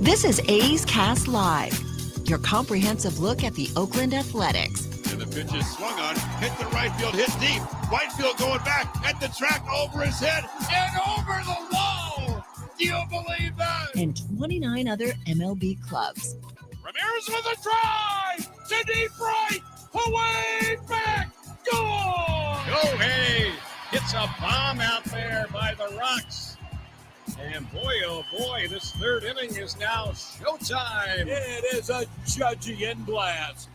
This is A's Cast Live, your comprehensive look at the Oakland Athletics. And the pitch is swung on, hit the right field, hit deep. Whitefield going back at the track, over his head, and over the wall. Do you believe that? And 29 other MLB clubs. Ramirez with a drive to deep right, away back, goal! Go Hayes! Hits a bomb out there by the Rocks. And boy, oh boy, this third inning is now showtime. It is a Judgian blast.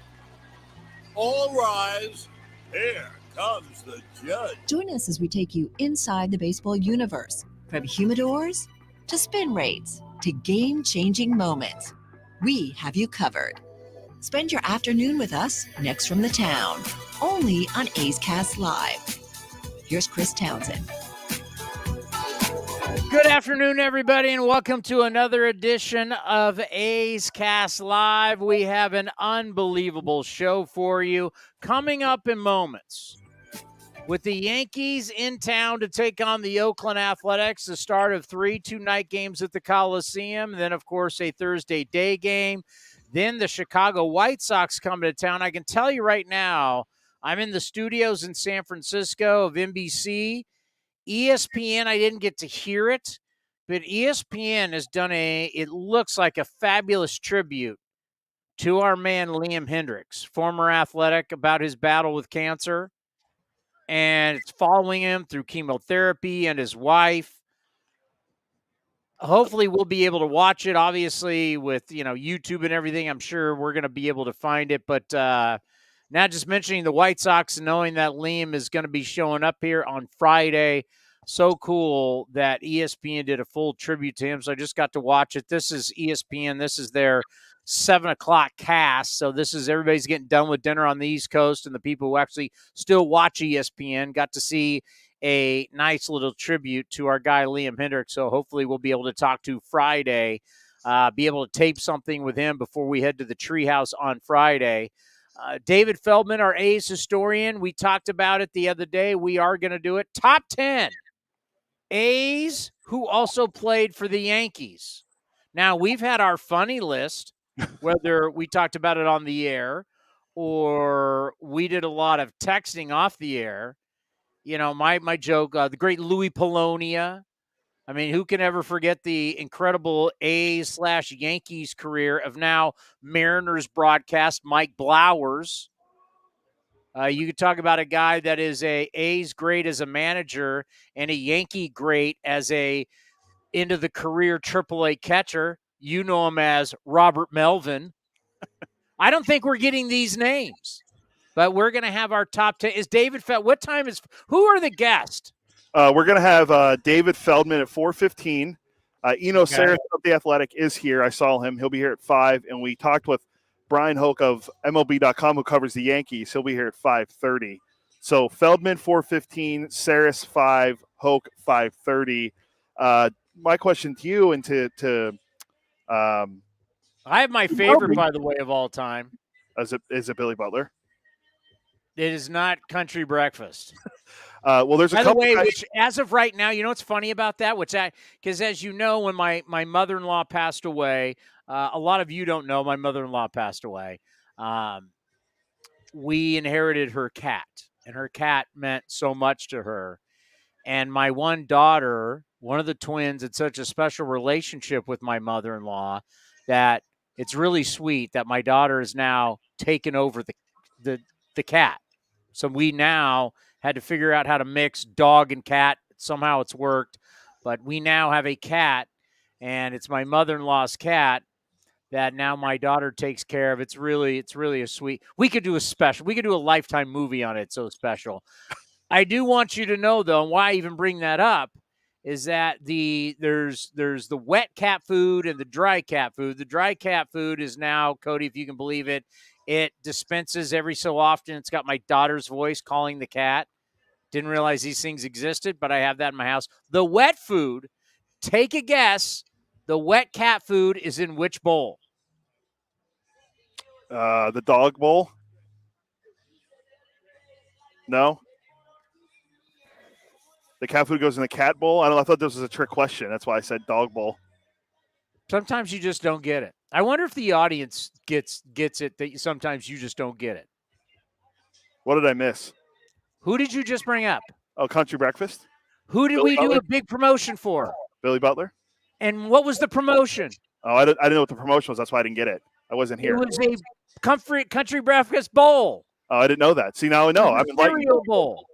All rise. Here comes the judge. Join us as we take you inside the baseball universe, from humidors to spin rates to game-changing moments. We have you covered. Spend your afternoon with us next from the town, only on A's Cast Live. Here's Chris Townsend. Good afternoon, everybody, and welcome to another edition of A's Cast Live. We have an unbelievable show for you coming up in moments. With the Yankees in town to take on the Oakland Athletics, the start of 3 two-night games at the Coliseum, then, of course, a Thursday day game. Then the Chicago White Sox coming to town. I can tell you right now, I'm in the studios in San Francisco of NBC. ESPN, I didn't get to hear it, but ESPN has done it looks like a fabulous tribute to our man Liam Hendriks, former athletic, about his battle with cancer. And it's following him through chemotherapy and his wife. Hopefully we'll be able to watch it, obviously, with, YouTube and everything. I'm sure we're going to be able to find it. But now just mentioning the White Sox and knowing that Liam is going to be showing up here on Friday, so cool that ESPN did a full tribute to him. So I just got to watch it. This is ESPN. This is their 7 o'clock cast. So this is everybody's getting done with dinner on the East Coast, and the people who actually still watch ESPN got to see a nice little tribute to our guy Liam Hendriks. So hopefully we'll be able to talk to Friday, be able to tape something with him before we head to the Treehouse on Friday. David Feldman, our A's historian, we talked about it the other day. We are going to do it. Top 10 A's who also played for the Yankees. Now, we've had our funny list, whether we talked about it on the air or we did a lot of texting off the air. My joke, the great Louis Polonia. I mean, who can ever forget the incredible A's/Yankees career of now Mariners broadcast Mike Blowers? You could talk about a guy that is a A's great as a manager and a Yankee great as a into the career AAA catcher. You know him as Robert Melvin. I don't think we're getting these names, but we're going to have our top 10. Is David what time is? Who are the guests? We're going to have David Feldman at 4:15. Saris of The Athletic is here. I saw him. He'll be here at 5. And we talked with Brian Hoke of MLB.com, who covers the Yankees. He'll be here at 5:30. So Feldman, 4:15, Saris, 5, Hoke, 5:30. My question to you and to I have my favorite, by the way, of all time. Is it Billy Butler? It is not country breakfast. There's a by couple. The way, which as of right now, you know what's funny about that? Because as you know, when my mother-in-law passed away, a lot of you don't know my mother-in-law passed away. We inherited her cat, and her cat meant so much to her. And my one daughter, one of the twins, had such a special relationship with my mother-in-law that it's really sweet that my daughter is now taken over the cat. So we now had to figure out how to mix dog and cat. Somehow it's worked. But we now have a cat, and it's my mother-in-law's cat that now my daughter takes care of. It's really a sweet. We could do a special. We could do a Lifetime movie on it. It's so special. I do want you to know, though, and why I even bring that up is that there's the wet cat food and the dry cat food. The dry cat food is now, Cody, if you can believe it, it dispenses every so often. It's got my daughter's voice calling the cat. Didn't realize these things existed, but I have that in my house. The wet food, take a guess. The wet cat food is in which bowl? The dog bowl? No? The cat food goes in the cat bowl? I thought this was a trick question. That's why I said dog bowl. Sometimes you just don't get it. I wonder if the audience gets it that sometimes you just don't get it. What did I miss? Who did you just bring up? Oh, Country Breakfast? Who did Billy we do Butler? a big promotion for? Billy Butler? And what was the promotion? Oh, I didn't know what the promotion was. That's why I didn't get it. I wasn't It here. was a country breakfast bowl. Oh, I didn't know that. See, now I know. It was I'm a enlightened. cereal bowl.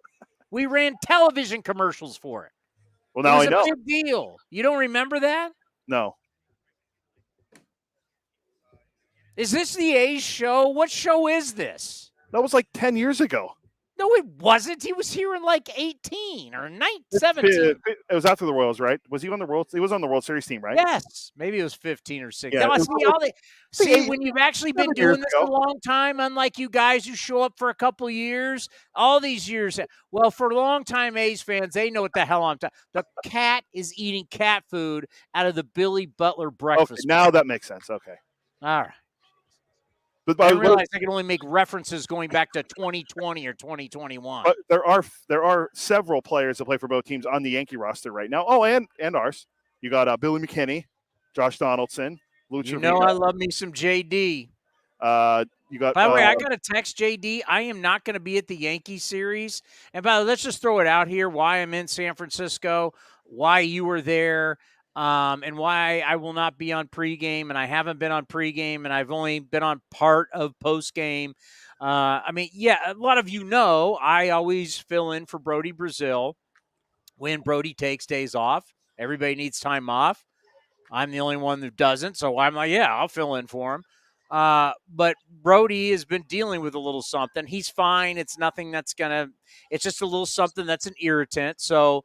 We ran television commercials for it. Well, It now was I know. a big deal. You don't remember that? No. Is this the A's show? What show is this? That was like 10 years ago. No, it wasn't. He was here in like 18 or 17. It was after the Royals, right? Was he on the World? He was on the World Series team, right? Yes, maybe it was 15 or 16. Yeah, Now, it was see, when you've actually been 7 years doing this ago. a long time, unlike you guys who show up for a couple years, all these years. Well, for long-time A's fans, they know what the hell I'm talking. The cat is eating cat food out of the Billy Butler Okay, breakfast. now that makes sense. Okay. All right. But I realize I can only make references going back to 2020 or 2021. But there are several players that play for both teams on the Yankee roster right now. Oh, and ours. You got Billy McKinney, Josh Donaldson, Lou You know I love me some JD. You got. By the way, I got to text JD. I am not going to be at the Yankee series. And by the way, let's just throw it out here why I'm in San Francisco, why you were there, and why I will not be on pregame. And I haven't been on pregame, and I've only been on part of postgame. I mean, yeah, a lot of you know I always fill in for Brody Brazil when Brody takes days off. Everybody needs time off. I'm the only one that doesn't, so I'm like, yeah, I'll fill in for him. But Brody has been dealing with a little something. He's fine. It's nothing that's it's just a little something that's an irritant. So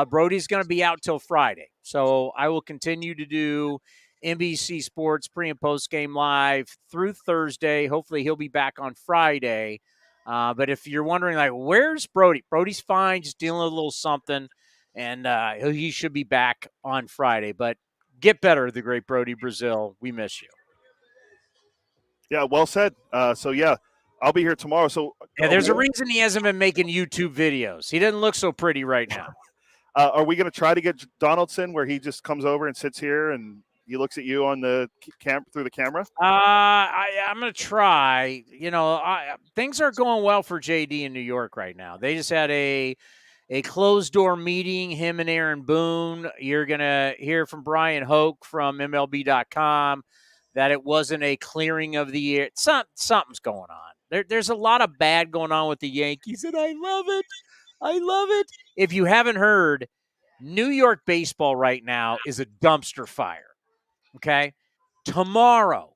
Brody's going to be out till Friday. So I will continue to do NBC Sports pre and post game live through Thursday. Hopefully he'll be back on Friday. But if you're wondering, like, where's Brody? Brody's fine, just dealing with a little something. And he should be back on Friday. But get better, the great Brody Brazil. We miss you. Yeah, well said. So, yeah, I'll be here tomorrow. So, yeah, there's a reason he hasn't been making YouTube videos. He doesn't look so pretty right now. Are we going to try to get Donaldson where he just comes over and sits here and he looks at you on the through the camera? I'm going to try. You know, things are going well for JD in New York right now. They just had a closed-door meeting, him and Aaron Boone. You're going to hear from Brian Hoke from MLB.com that it wasn't a clearing of the year. Something's going on. There's a lot of bad going on with the Yankees, and I love it. I love it. If you haven't heard, New York baseball right now is a dumpster fire, okay? Tomorrow,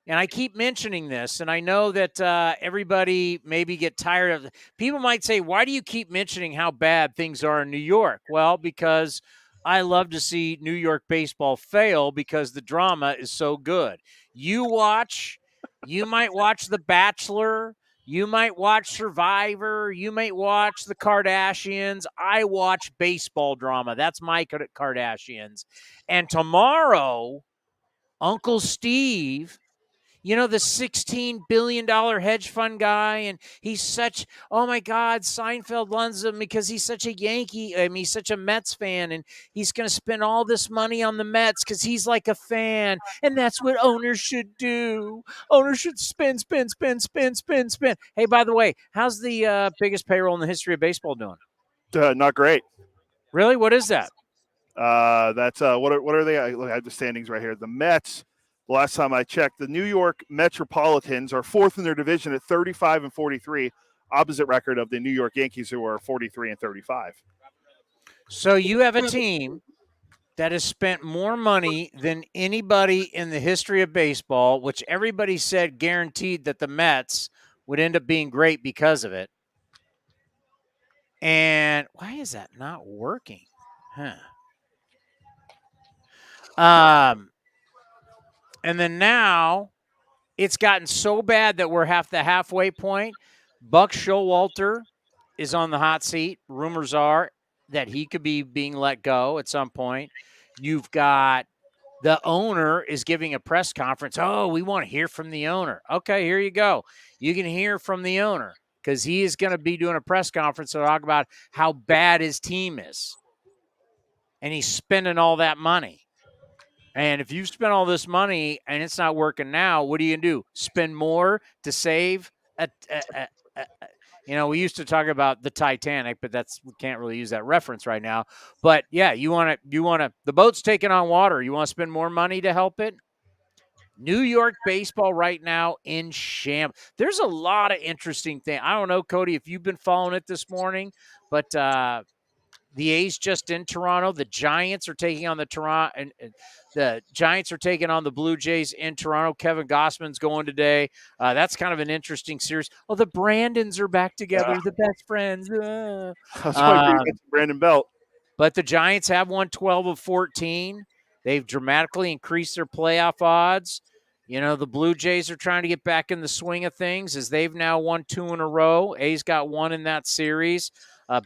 and I keep mentioning this, and I know that everybody maybe get tired of it. People might say, why do you keep mentioning how bad things are in New York? Well, because I love to see New York baseball fail because the drama is so good. You might watch The Bachelor, you might watch Survivor, you might watch The Kardashians. I watch baseball drama. That's my Kardashians. And tomorrow, Uncle Steve, you know, the $16 billion hedge fund guy, and he's such, oh my God, Seinfeld loves him because he's such a Yankee. I mean, he's such a Mets fan, and he's going to spend all this money on the Mets because he's like a fan, and that's what owners should do. Owners should spend. Hey, by the way, how's the biggest payroll in the history of baseball doing? Not great. Really? What is that? That's what are they? I have the standings right here. The Mets. The last time I checked, the New York Metropolitans are fourth in their division at 35 and 43, opposite record of the New York Yankees, who are 43 and 35. So you have a team that has spent more money than anybody in the history of baseball, which everybody said guaranteed that the Mets would end up being great because of it. And why is that not working? And then now it's gotten so bad that we're the halfway point. Buck Showalter is on the hot seat. Rumors are that he could be being let go at some point. You've got the owner is giving a press conference. Oh, we want to hear from the owner. Okay, here you go. You can hear from the owner because he is going to be doing a press conference to talk about how bad his team is. And he's spending all that money. And if you've spent all this money and it's not working now, what are you going to do? Spend more to save? We used to talk about the Titanic, but we can't really use that reference right now. But yeah, the boat's taking on water. You want to spend more money to help it? New York baseball right now in shambles. There's a lot of interesting things. I don't know, Cody, if you've been following it this morning, but the A's just in Toronto. The Giants are taking on the Giants are taking on the Blue Jays in Toronto. Kevin Gossman's going today. That's kind of an interesting series. Oh, the Brandons are back together, the best friends. That's why we get Brandon Belt. But the Giants have won 12 of 14. They've dramatically increased their playoff odds. The Blue Jays are trying to get back in the swing of things as they've now won 2 in a row. A's got 1 in that series.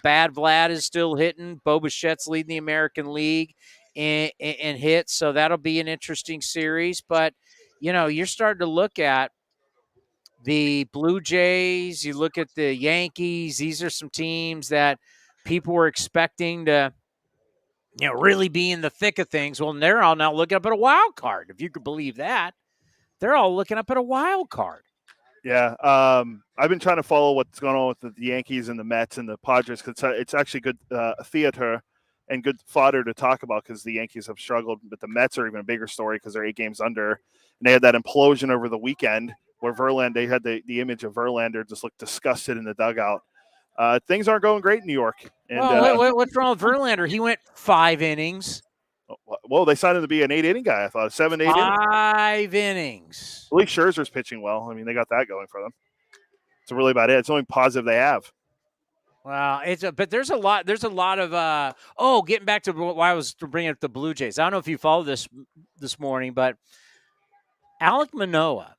Bad Vlad is still hitting. Bo Bichette's leading the American League in hits, so that'll be an interesting series. But, you're starting to look at the Blue Jays. You look at the Yankees. These are some teams that people were expecting to really be in the thick of things. Well, they're all now looking up at a wild card, if you could believe that. They're all looking up at a wild card. Yeah, I've been trying to follow what's going on with the Yankees and the Mets and the Padres because it's actually good theater and good fodder to talk about because the Yankees have struggled, but the Mets are even a bigger story because they're 8 games under. And they had that implosion over the weekend where they had the image of Verlander just looked disgusted in the dugout. Things aren't going great in New York. And, what's wrong with Verlander? He went 5 innings. Well, they signed him to be an 8-inning guy. I thought 7, 8 innings. 5 innings. At least Scherzer's pitching well. I mean, they got that going for them. It's really about it. It's the only positive they have. Well, but there's a lot. There's a lot of getting back to why I was bringing up the Blue Jays. I don't know if you followed this morning, but Alek Manoah.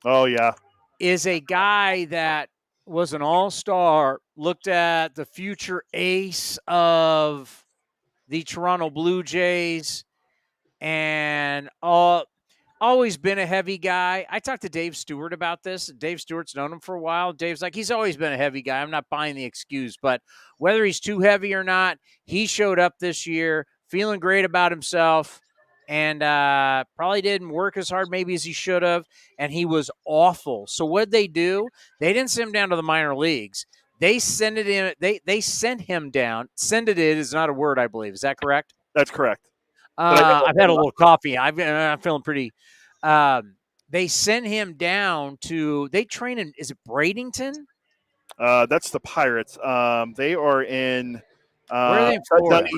Oh yeah, is a guy that was an all-star. Looked at the future ace of the Toronto Blue Jays, and always been a heavy guy. I talked to Dave Stewart about this. Dave Stewart's known him for a while. Dave's like, he's always been a heavy guy. I'm not buying the excuse, but whether he's too heavy or not, he showed up this year feeling great about himself and probably didn't work as hard maybe as he should have, and he was awful. So what'd they do? They didn't send him down to the minor leagues. They sent it in. They sent him down. Send it in is not a word, I believe. Is that correct? That's correct. I've had a little coffee. I'm feeling pretty. They sent him down to. They train in. Is it Bradenton? That's the Pirates. They are in. Where are they in Florida?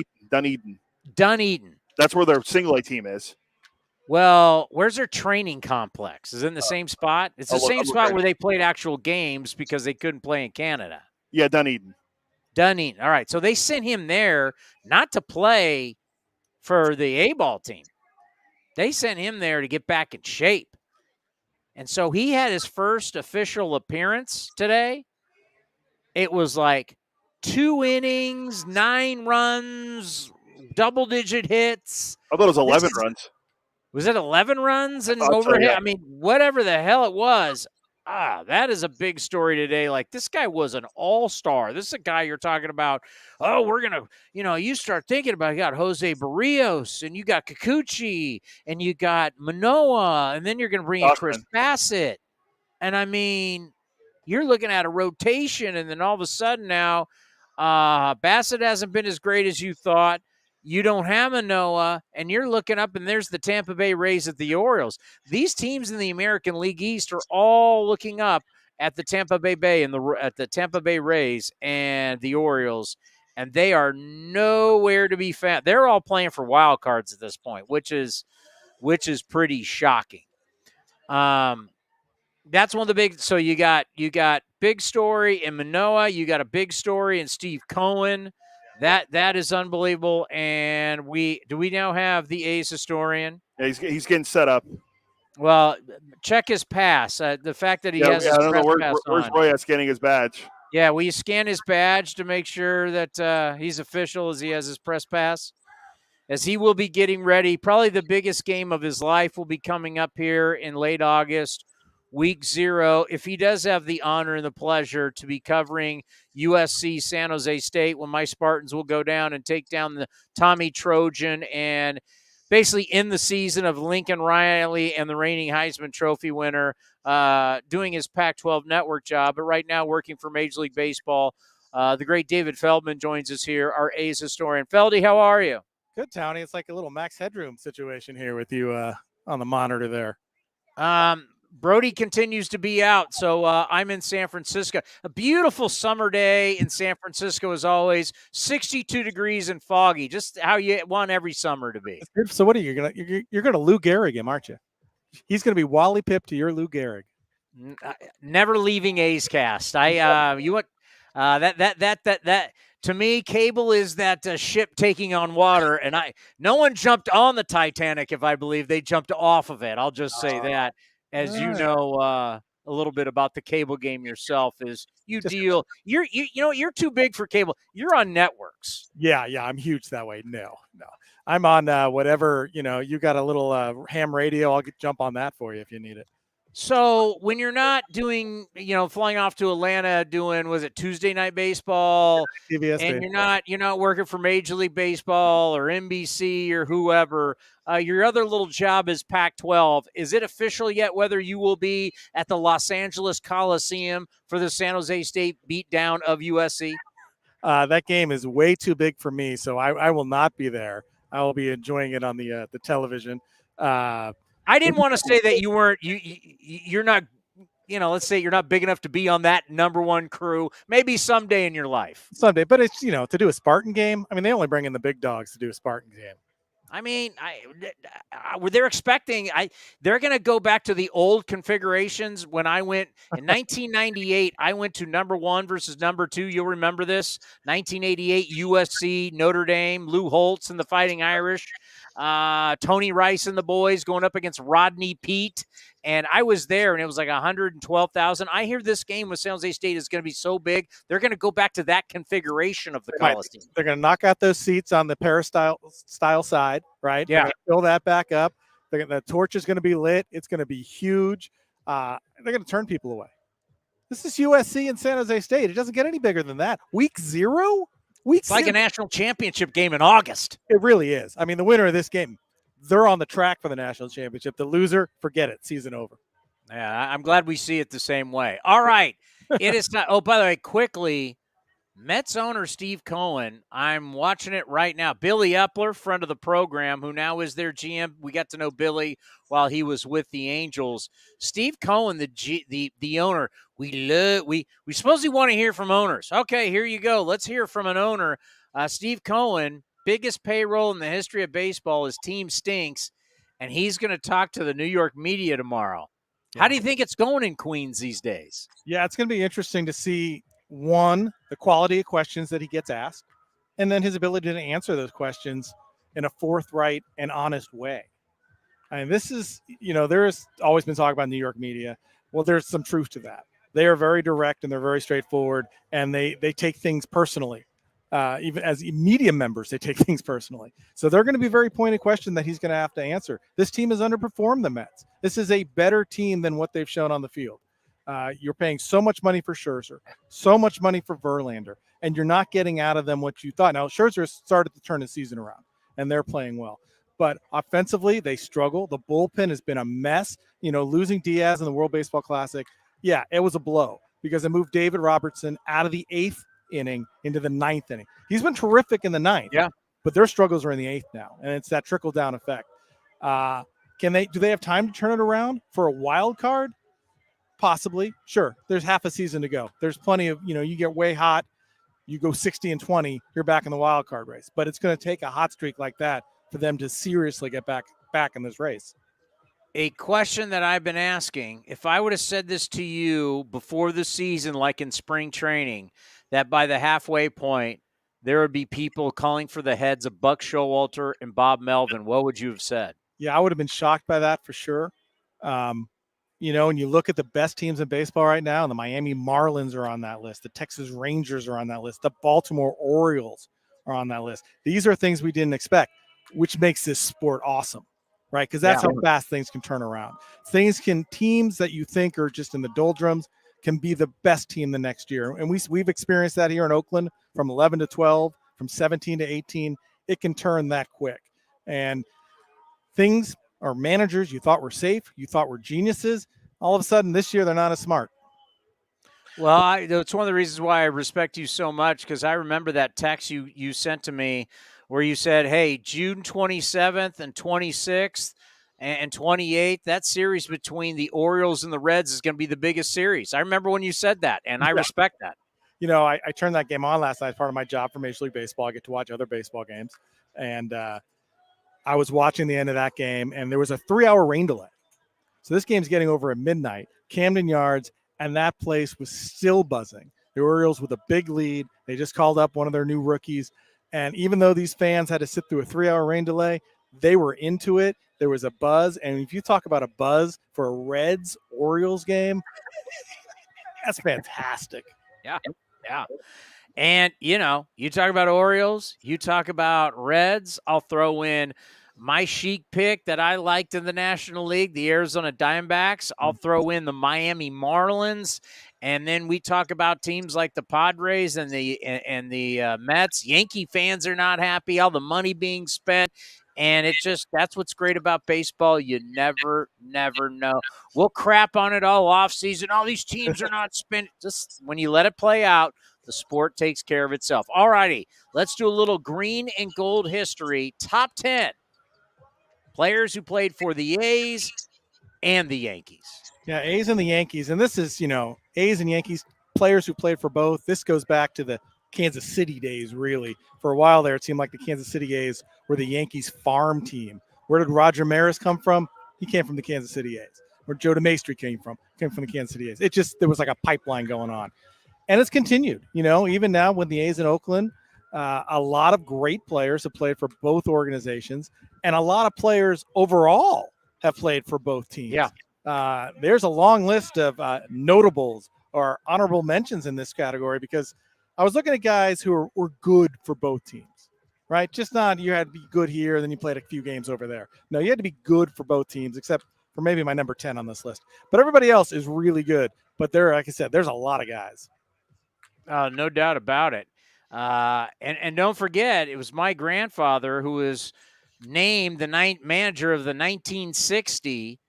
Dunedin. That's where their single A team is. Well, where's their training complex? Is it in the same spot? It's the same spot where they played actual games because they couldn't play in Canada. Yeah, Dunedin. All right. So they sent him there not to play for the A-ball team. They sent him there to get back in shape. And so he had his first official appearance today. It was like 2 innings, 9 runs, double-digit hits. I thought it was 11 runs. Was it 11 runs and overhit? Yeah. I mean, whatever the hell it was. That is a big story today. Like, this guy was an all-star. This is a guy you're talking about. Oh, we're going to, you start thinking about, you got Jose Barrios, and you got Kikuchi, and you got Manoah, and then you're going to bring in Chris Bassett. And, I mean, you're looking at a rotation, and then all of a sudden now, Bassett hasn't been as great as you thought. You don't have Manoah, and you're looking up, and there's the Tampa Bay Rays at the Orioles. These teams in the American League East are all looking up at the Tampa Bay and at the Tampa Bay Rays and the Orioles, and they are nowhere to be found. They're all playing for wild cards at this point, which is pretty shocking. That's one of the big. So you got big story in Manoah. You got a big story in Steve Cohen. That is unbelievable. And we now have the A's historian? Yeah, he's getting set up. Well, check his pass. The fact that he has his press pass where's on. Roy scanning his badge? Yeah, will you scan his badge to make sure that he's official as he has his press pass? As he will be getting ready. Probably the biggest game of his life will be coming up here in late August. Week 0, if he does have the honor and the pleasure to be covering USC San Jose State, when my Spartans will go down and take down the Tommy Trojan and basically in the season of Lincoln Riley and the reigning Heisman Trophy winner, doing his Pac-12 network job, but right now working for Major League Baseball. The great David Feldman joins us here, our A's historian. Feldy, how are you? Good, Townie. It's like a little Max Headroom situation here with you on the monitor there. Brody continues to be out, so I'm in San Francisco. A beautiful summer day in San Francisco as always. 62 degrees and foggy, just how you want every summer to be. So what are you you're gonna Lou Gehrig him, aren't you? He's gonna be Wally Pip to your Lou Gehrig. Never leaving A's cast. That to me, cable is that ship taking on water, and no one jumped on the Titanic. If I believe they jumped off of it, I'll just say that. As you know, a little bit about the cable game yourself, is you're too big for cable. You're on networks. Yeah, I'm huge that way. No, I'm on whatever. You got a little ham radio. I'll jump on that for you if you need it. So when you're not doing, flying off to Atlanta doing, was it Tuesday Night Baseball, CBS and baseball. you're not working for Major League Baseball or NBC or whoever, your other little job is Pac-12. Is it official yet whether you will be at the Los Angeles Coliseum for the San Jose State beatdown of USC? That game is way too big for me, so I will not be there. I will be enjoying it on the television. I didn't want to say that you weren't. You're not. Let's say you're not big enough to be on that number one crew. Maybe someday in your life. Someday, but it's to do a Spartan game. I mean, they only bring in the big dogs to do a Spartan game. I mean, they're expecting. They're going to go back to the old configurations. When I went in 1998, I went to number 1 versus number 2. You'll remember this. 1988 USC, Notre Dame, Lou Holtz and the Fighting Irish. Tony Rice and the boys going up against Rodney Peete. And I was there, and it was like 112,000. I hear this game with San Jose State is going to be so big, they're going to go back to that configuration of the Coliseum. They're going to knock out those seats on the peristyle side, right? Yeah. Fill that back up. The torch is going to be lit. It's going to be huge. They're going to turn people away. This is USC and San Jose State. It doesn't get any bigger than that. Week 0? It's like a national championship game in August. It really is. I mean, the winner of this game, they're on the track for the national championship. The loser, forget it. Season over. Yeah, I'm glad we see it the same way. All right. It is not. Oh, by the way, quickly, Mets owner Steve Cohen, I'm watching it right now. Billy Epler, friend of the program, who now is their GM. We got to know Billy while he was with the Angels. Steve Cohen, the owner, we supposedly want to hear from owners. Okay, here you go. Let's hear from an owner. Steve Cohen, biggest payroll in the history of baseball. His team stinks, and he's going to talk to the New York media tomorrow. Yeah. How do you think it's going in Queens these days? Yeah, it's going to be interesting to see, one, the quality of questions that he gets asked, and then his ability to answer those questions in a forthright and honest way. I mean, this is, there has always been talk about New York media. Well, there's some truth to that. They are very direct and they're very straightforward, and they take things personally. Even as media members, they take things personally. So they're going to be a very pointed question that he's going to have to answer. This team has underperformed the Mets. This is a better team than what they've shown on the field. You're paying so much money for Scherzer, so much money for Verlander, and you're not getting out of them what you thought. Now, Scherzer started to turn the season around, and they're playing well. But offensively, they struggle. The bullpen has been a mess. Losing Diaz in the World Baseball Classic, yeah, it was a blow because it moved David Robertson out of the 8th inning into the 9th inning. He's been terrific in the 9th. Yeah. But their struggles are in the 8th now, and it's that trickle-down effect. Do they have time to turn it around for a wild card? Possibly. Sure. There's half a season to go. There's plenty of, you get way hot, you go 60-20, you're back in the wild card race. But it's going to take a hot streak like that for them to seriously get back in this race. A question that I've been asking, if I would have said this to you before the season, like in spring training, that by the halfway point, there would be people calling for the heads of Buck Showalter and Bob Melvin, what would you have said? Yeah, I would have been shocked by that for sure. And you look at the best teams in baseball right now, and the Miami Marlins are on that list. The Texas Rangers are on that list. The Baltimore Orioles are on that list. These are things we didn't expect, which makes this sport awesome, right? Because that's how fast things can turn around. Teams that you think are just in the doldrums can be the best team the next year. And we've experienced that here in Oakland from 11 to 12, from 17 to 18. It can turn that quick. And things or managers you thought were safe, you thought were geniuses, all of a sudden this year they're not as smart. Well, it's one of the reasons why I respect you so much, because I remember that text you sent to me where you said, hey, June 27th and 26th and 28th, that series between the Orioles and the Reds is going to be the biggest series. I remember when you said that, and I respect that. You know, I turned that game on last night as part of my job for Major League Baseball. I get to watch other baseball games. And I was watching the end of that game, and there was a 3-hour rain delay. So this game's getting over at midnight, Camden Yards, and that place was still buzzing. The Orioles with a big lead. They just called up one of their new rookies. And even though these fans had to sit through a 3-hour rain delay, they were into it. There was a buzz. And if you talk about a buzz for a Reds-Orioles game, that's fantastic. Yeah. And, you talk about Orioles, you talk about Reds, I'll throw in my chic pick that I liked in the National League, the Arizona Diamondbacks. I'll throw in the Miami Marlins. And then we talk about teams like the Padres and the Mets. Yankee fans are not happy, all the money being spent. And that's what's great about baseball. You never know. We'll crap on it all off season. All these teams are not spending. Just when you let it play out, the sport takes care of itself. All righty, let's do a little green and gold history. Top 10 players who played for the A's and the Yankees. Yeah, A's and the Yankees. And this is, A's and Yankees, players who played for both. This goes back to the Kansas City days, really. For a while there, it seemed like the Kansas City A's were the Yankees farm team. Where did Roger Maris come from? He came from the Kansas City A's. Where Joe DeMaestri came from the Kansas City A's. There was like a pipeline going on. And it's continued, even now with the A's in Oakland, a lot of great players have played for both organizations, and a lot of players overall have played for both teams. Yeah. There's a long list of notables or honorable mentions in this category, because I was looking at guys who were good for both teams, right? Just not you had to be good here, and then you played a few games over there. No, you had to be good for both teams, except for maybe my number 10 on this list. But everybody else is really good. But like I said, there's a lot of guys. No doubt about it. And don't forget, it was my grandfather who was named the manager of the 1960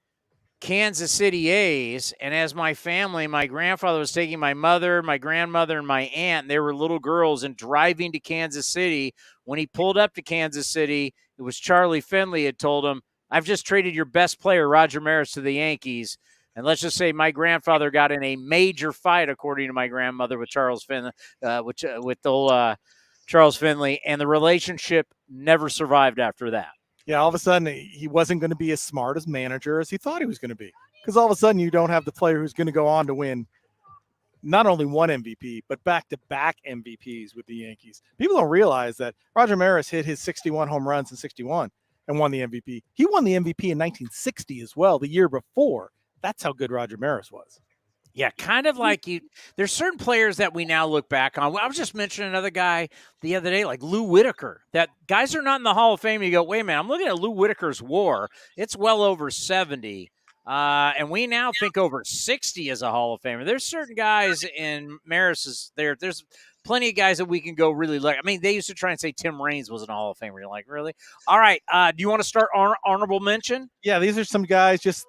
Kansas City A's. And as my grandfather was taking my mother, my grandmother, and my aunt, they were little girls, and driving to Kansas City. When he pulled up to Kansas City, it was Charlie Finley had told him, I've just traded your best player, Roger Maris, to the Yankees. And let's just say my grandfather got in a major fight, according to my grandmother, with Charles Finley, Charles Finley, and the relationship never survived after that. Yeah, all of a sudden he wasn't going to be as smart as manager as he thought he was going to be, because all of a sudden you don't have the player who's going to go on to win not only one MVP, but back-to-back MVPs with the Yankees. People don't realize that Roger Maris hit his 61 home runs in 61 and won the MVP. He won the MVP in 1960 as well, the year before. That's how good Roger Maris was. Yeah, kind of like there's certain players that we now look back on. I was just mentioning another guy the other day, like Lou Whitaker, that guys are not in the Hall of Fame. You go, wait a minute, I'm looking at Lou Whitaker's WAR. It's well over 70. And we now think over 60 as a Hall of Famer. There's certain guys in Maris's there's plenty of guys that we can go really look. I mean, they used to try and say Tim Raines wasn't a Hall of Famer. You're like, really? All right. Do you want to start honorable mention? Yeah, these are some guys, just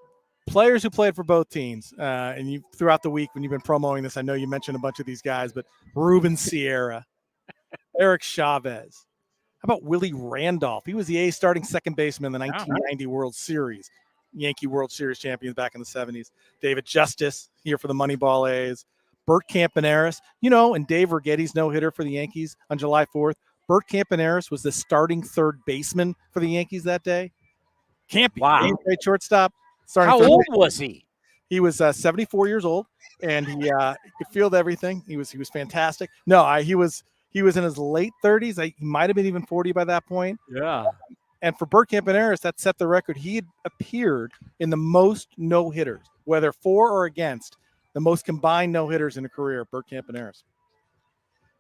players who played for both teams. And you throughout the week when you've been promoting this, I know you mentioned a bunch of these guys, but Ruben Sierra, Eric Chavez. How about Willie Randolph? He was the A's starting second baseman in the 1990 World Series. Yankee World Series champions back in the 70s. David Justice here for the Moneyball A's. Bert Campaneris, and Dave Righetti's no-hitter for the Yankees on July 4th. Bert Campaneris was the starting third baseman for the Yankees that day. Wow. Great shortstop. How old was he? He was 74 years old, and he could field everything. He was fantastic. No, he was in his late 30s. He might have been even 40 by that point. Yeah. And for Bert Campaneris, that set the record. He had appeared in the most no-hitters, whether for or against, the most combined no-hitters in a career, Bert Campaneris.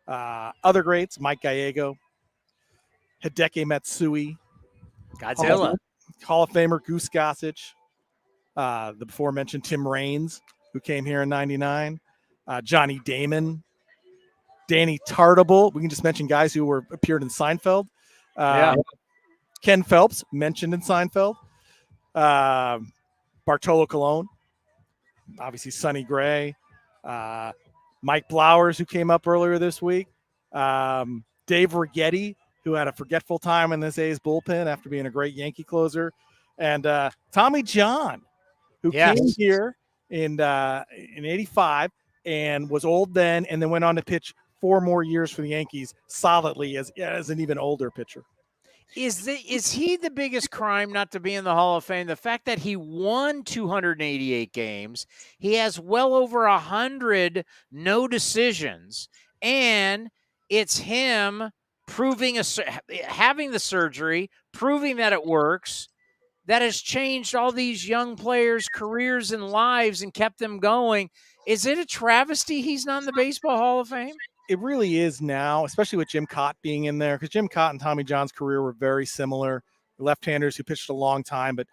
Other greats, Mike Gallego, Hideki Matsui, Godzilla, Hall of Famer Goose Gossage, the before-mentioned Tim Raines, who came here in 99, Johnny Damon, Danny Tartable. We can just mention guys who appeared in Seinfeld. Ken Phelps, mentioned in Seinfeld. Bartolo Colon, obviously Sonny Gray, Mike Blowers, who came up earlier this week, Dave Righetti, who had a forgetful time in this A's bullpen after being a great Yankee closer, and Tommy John, who came here in '85 and was old then, and then went on to pitch 4 more years for the Yankees solidly as an even older pitcher. Is he the biggest crime not to be in the Hall of Fame? The fact that he won 288 games, he has well over 100 no decisions, and it's him having the surgery, proving that it works, that has changed all these young players' careers and lives and kept them going. Is it a travesty he's not in the Baseball Hall of Fame? It really is now, especially with Jim Cott being in there, because Jim Cott and Tommy John's career were very similar. Left-handers who pitched a long time, but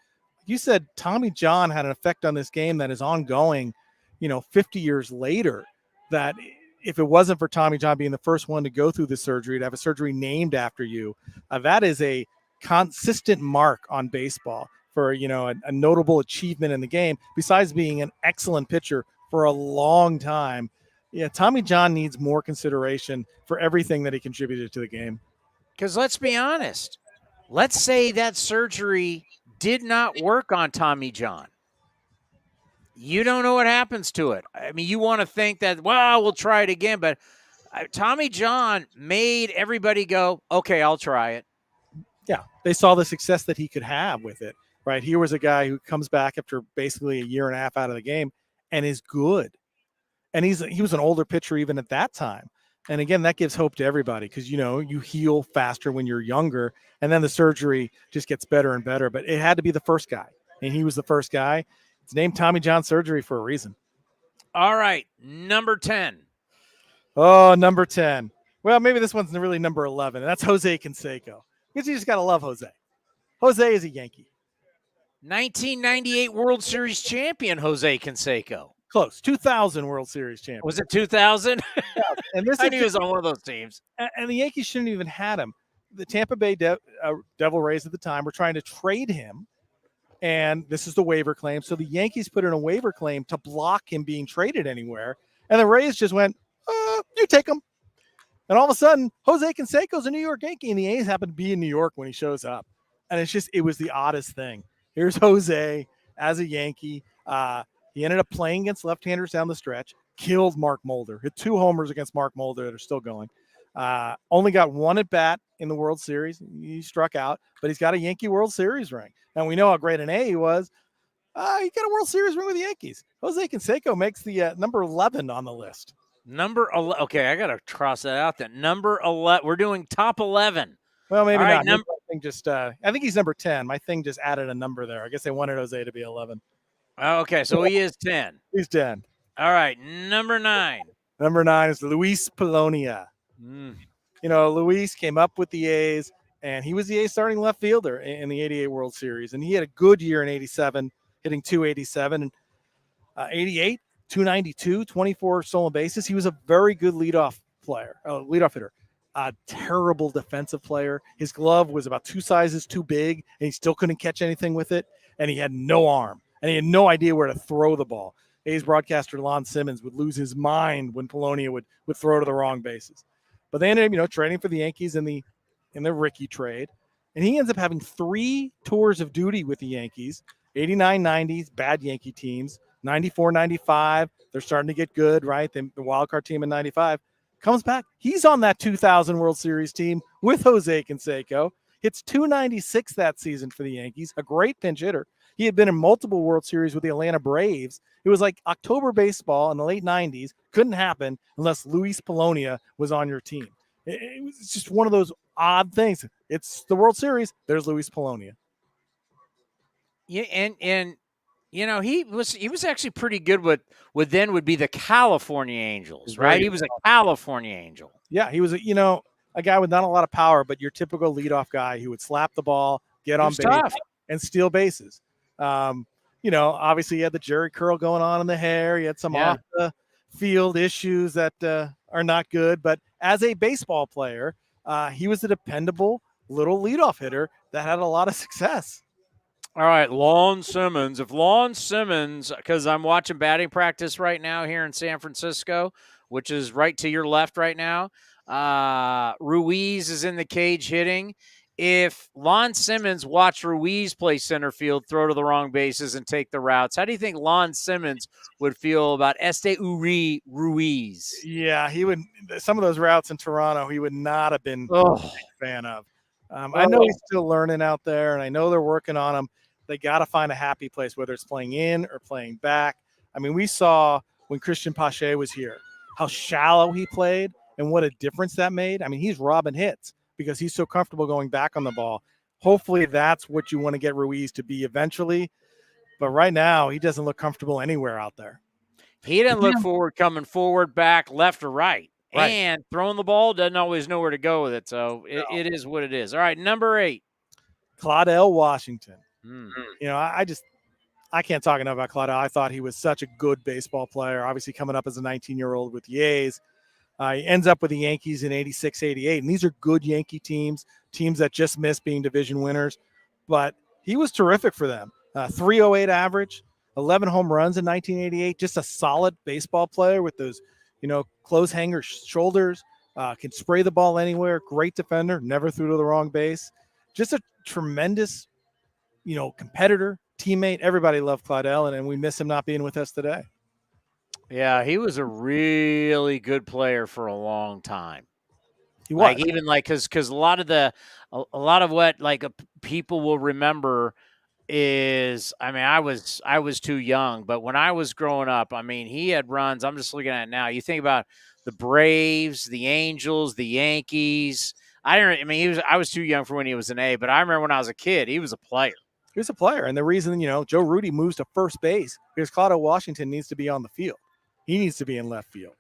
you said Tommy John had an effect on this game that is ongoing, 50 years later, that if it wasn't for Tommy John being the first one to go through the surgery, to have a surgery named after you, that is a consistent mark on baseball for, a notable achievement in the game, besides being an excellent pitcher for a long time. Yeah, Tommy John needs more consideration for everything that he contributed to the game. Because let's be honest, let's say that surgery did not work on Tommy John. You don't know what happens to it. I mean, you want to think that, well, we'll try it again. But Tommy John made everybody go, okay, I'll try it. Yeah, they saw the success that he could have with it, right? Here was a guy who comes back after basically a year and a half out of the game and is good. And he was an older pitcher even at that time. And again, that gives hope to everybody because, you heal faster when you're younger. And then the surgery just gets better and better. But it had to be the first guy. And he was the first guy. It's named Tommy John surgery for a reason. All right. Number 10. Oh, number 10. Well, maybe this one's really number 11. And that's Jose Canseco. Because you just got to love Jose. Jose is a Yankee. 1998 World Series champion, Jose Canseco. Close. 2000 World Series champion. Was it 2000? Yeah. And this I knew he was on one of those teams. And the Yankees shouldn't even had him. The Tampa Bay Devil Rays at the time were trying to trade him. And this is the waiver claim. So the Yankees put in a waiver claim to block him being traded anywhere. And the Rays just went, you take him. And all of a sudden, Jose Canseco's a New York Yankee. And the A's happen to be in New York when he shows up. And it was the oddest thing. Here's Jose as a Yankee. He ended up playing against left-handers down the stretch, killed Mark Mulder, hit 2 homers against Mark Mulder that are still going. Only got 1 at bat in the World Series. He struck out, but he's got a Yankee World Series ring. And we know how great an A he was. He got a World Series ring with the Yankees. Jose Canseco makes the number 11 on the list. Number 11. Okay, I got to cross that out then. Number 11. We're doing top 11. Well, maybe all not. Right, I think he's number 10. My thing just added a number there. I guess they wanted Jose to be 11. Okay, so he is 10. He's 10. All right, number 9. Number 9 is Luis Polonia. Luis came up with the A's, and he was the A's starting left fielder in the 88 World Series. And he had a good year in 87, hitting 287. And 88, 292, 24 stolen bases. He was a very good leadoff hitter. A terrible defensive player. His glove was about 2 sizes too big, and he still couldn't catch anything with it. And he had no arm. And he had no idea where to throw the ball. A's broadcaster Lon Simmons would lose his mind when Polonia would throw to the wrong bases. But they ended up, trading for the Yankees in the Rickey trade. And he ends up having 3 tours of duty with the Yankees. 89, 90s, bad Yankee teams. 94, 95, they're starting to get good, right? The wild card team in 95 comes back. He's on that 2000 World Series team with Jose Canseco. Hits 296 that season for the Yankees, a great pinch hitter. He had been in multiple World Series with the Atlanta Braves. It was like October baseball in the late 90s. Couldn't happen unless Luis Polonia was on your team. It was just one of those odd things. It's the World Series. There's Luis Polonia. Yeah, and he was actually pretty good with then would be the California Angels, right? He was a California Angel. Yeah, he was a guy with not a lot of power, but your typical leadoff guy who would slap the ball, get on base, and steal bases. Obviously he had the Jerry curl going on in the hair. He had some off the field issues that are not good, but as a baseball player, he was a dependable little leadoff hitter that had a lot of success. All right, Lon Simmons. If Lon Simmons, because I'm watching batting practice right now here in San Francisco, which is right to your left right now. Ruiz is in the cage hitting. If Lon Simmons watched Ruiz play center field, throw to the wrong bases, and take the routes, how do you think Lon Simmons would feel about Uri Ruiz? Yeah, he would. Some of those routes in Toronto, he would not have been Oh, a fan of. I know he's still learning out there, and I know they're working on him. They got to find a happy place, whether it's playing in or playing back. I mean, we saw when Christian Pache was here how shallow he played and what a difference that made. I mean, he's robbing hits because he's so comfortable going back on the ball. Hopefully that's what you want to get Ruiz to be eventually. But right now, he doesn't look comfortable anywhere out there. He didn't look forward, coming forward, back, left, or right. Right. And throwing the ball doesn't always know where to go with it. So it is what it is. All right, number 8. Claudell Washington. Hmm. You know, I can't talk enough about Claudell. I thought he was such a good baseball player, obviously coming up as a 19-year-old with the A's. He ends up with the Yankees in 86, 88, and these are good Yankee teams that just missed being division winners. But he was terrific for them. 308 average, 11 home runs in 1988, just a solid baseball player with those, close hanger shoulders, can spray the ball anywhere, great defender, never threw to the wrong base. Just a tremendous, competitor, teammate. Everybody loved Claudell, and we miss him not being with us today. Yeah, he was a really good player for a long time. He was. Because a lot of what people will remember is, I mean, I was too young, but when I was growing up, I mean, he had runs. I'm just looking at it now. You think about the Braves, the Angels, the Yankees. I was too young for when he was an A, but I remember when I was a kid, he was a player. He was a player, and the reason Joe Rudy moves to first base because Claudell Washington needs to be on the field. He needs to be in left field.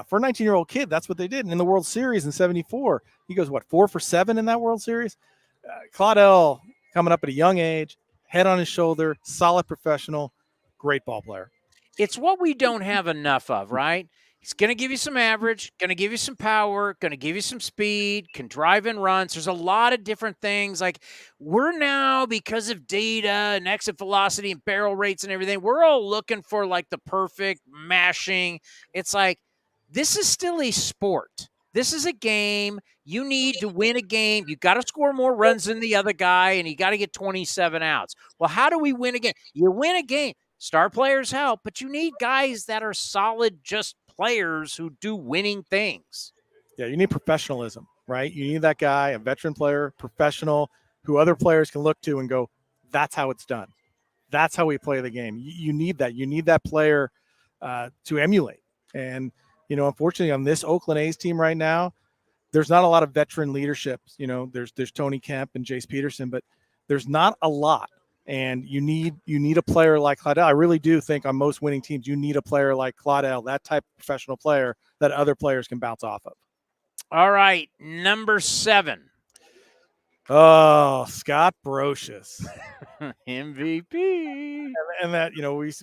For a 19-year-old kid, that's what they did. And in the World Series in '74, he goes, 4 for 7 in that World Series? Claudell, coming up at a young age, head on his shoulder, solid professional, great ball player. It's what we don't have enough of, right? He's going to give you some average, going to give you some power, going to give you some speed, can drive in runs. There's a lot of different things. Like, we're now, because of data and exit velocity and barrel rates and everything, we're all looking for like the perfect mashing. It's like, this is still a sport. This is a game. You need to win a game. You got to score more runs than the other guy, and you got to get 27 outs. Well, how do we win a game? You win a game. Star players help, but you need guys that are solid, just players who do winning things. Yeah, you need professionalism, right? You need that guy, a veteran player, professional, who other players can look to and go, that's how it's done. That's how we play the game. You need that. You need that player to emulate. And, unfortunately, on this Oakland A's team right now, there's not a lot of veteran leadership. There's Tony Kemp and Jace Peterson, but there's not a lot. And you need a player like Claudell. I really do think on most winning teams, you need a player like Claudell, that type of professional player that other players can bounce off of. All right, number 7. Oh, Scott Brocious. MVP. And that,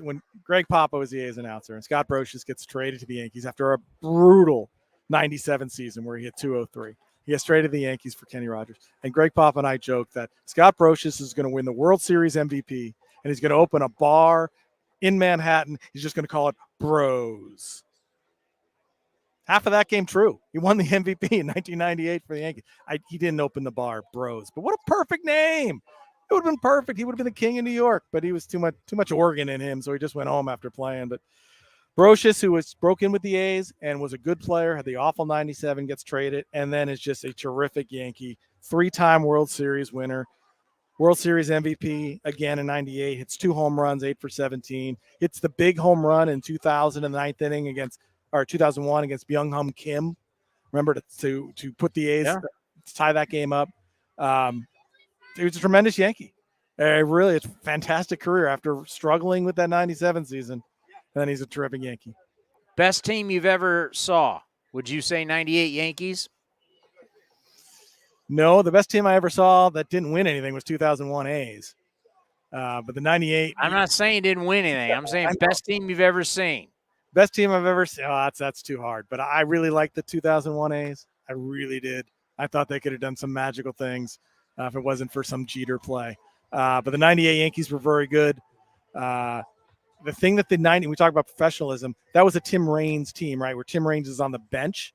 when Greg Papa was the A's announcer and Scott Brocious gets traded to the Yankees after a brutal 97 season where he hit 203. He gets traded to the Yankees for Kenny Rogers. And Greg Papa and I joked that Scott Brocious is going to win the World Series MVP, and he's going to open a bar in Manhattan. He's just going to call it Bros. Half of that came true. He won the MVP in 1998 for the Yankees. He didn't open the bar Bros, but what a perfect name. It would have been perfect. He would have been the king of New York, but he was too much Oregon in him, so he just went home after playing. But Brocious, who broke in with the A's and was a good player, had the awful 97, gets traded, and then is just a terrific Yankee. 3-time World Series winner, World Series MVP again in 98, hits 2 home runs, 8 for 17. Hits the big home run in 2000 in the 9th inning 2001 against Byung-Hum Kim. Remember to put the A's to tie that game up. He was a tremendous Yankee. Really, it's a fantastic career after struggling with that 97 season. And then he's a terrific Yankee. Best team you've ever saw? Would you say 98 Yankees? No, the best team I ever saw that didn't win anything was 2001 A's. But the 98. I'm not saying didn't win anything. I'm saying best team you've ever seen. Best team I've ever seen. Oh, that's too hard. But I really liked the 2001 A's. I really did. I thought they could have done some magical things if it wasn't for some Jeter play. But the 98 Yankees were very good. The thing that we talk about professionalism, that was a Tim Raines team, right? Where Tim Raines is on the bench.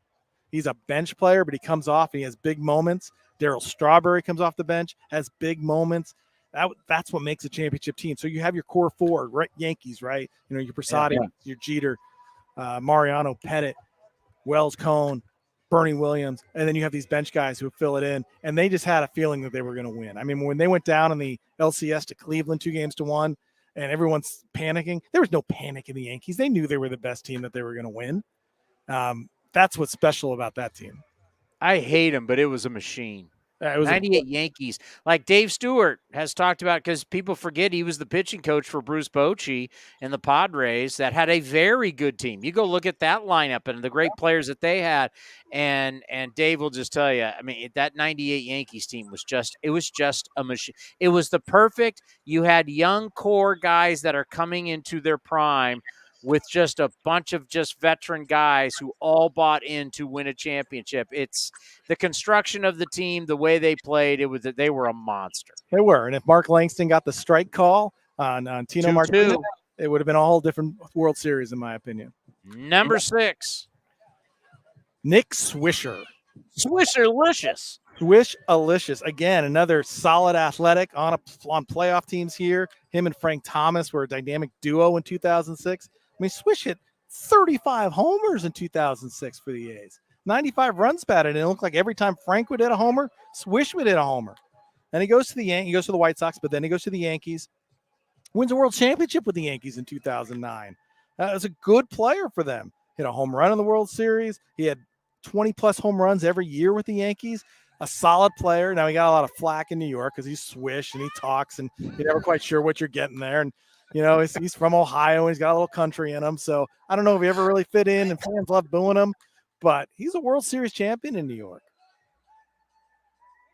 He's a bench player, but he comes off and he has big moments. Darryl Strawberry comes off the bench, has big moments. That's what makes a championship team. So you have your core four, right? Yankees, right? You know, your Prasad, your Jeter, Mariano, Pettit, Wells Cone, Bernie Williams, and then you have these bench guys who fill it in, and they just had a feeling that they were going to win. I mean, when they went down in the LCS to Cleveland 2-1, and everyone's panicking, there was no panic in the Yankees. They knew they were the best team, that they were going to win. That's what's special about that team. I hate him, but it was a machine. It was 98 Yankees. Like Dave Stewart has talked about, because people forget he was the pitching coach for Bruce Bochy and the Padres that had a very good team. You go look at that lineup and the great players that they had, and Dave will just tell you, I mean, that 98 Yankees team was just a machine. It was the perfect, you had young core guys that are coming into their prime with just a bunch of just veteran guys who all bought in to win a championship. It's the construction of the team, the way they played, they were a monster. They were. And if Mark Langston got the strike call on Tino Martinez, it would have been a whole different World Series, in my opinion. Number 6. Nick Swisher. Swisher-licious. Swish-alicious. Again, another solid athletic on playoff teams here. Him and Frank Thomas were a dynamic duo in 2006. I mean, Swish hit 35 homers in 2006 for the A's. 95 runs batted, and it looked like every time Frank would hit a homer, Swish would hit a homer. And he goes to the White Sox, but then he goes to the Yankees. Wins a World Championship with the Yankees in 2009. That was a good player for them. Hit a home run in the World Series. He had 20-plus home runs every year with the Yankees. A solid player. Now, he got a lot of flack in New York because he's Swish and he talks, and you're never quite sure what you're getting there. And you know, he's from Ohio, and he's got a little country in him. So I don't know if he ever really fit in, and fans love booing him. But he's a World Series champion in New York.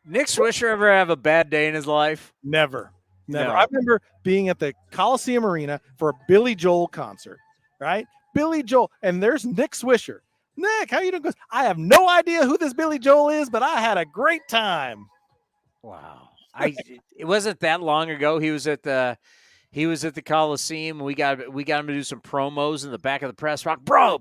Nick Swisher ever have a bad day in his life? Never. No. I remember being at the Coliseum Arena for a Billy Joel concert, right? Billy Joel. And there's Nick Swisher. Nick, how you doing? Goes, I have no idea who this Billy Joel is, but I had a great time. Wow. It wasn't that long ago. He was at the Coliseum. We got him to do some promos in the back of the press box. Bro,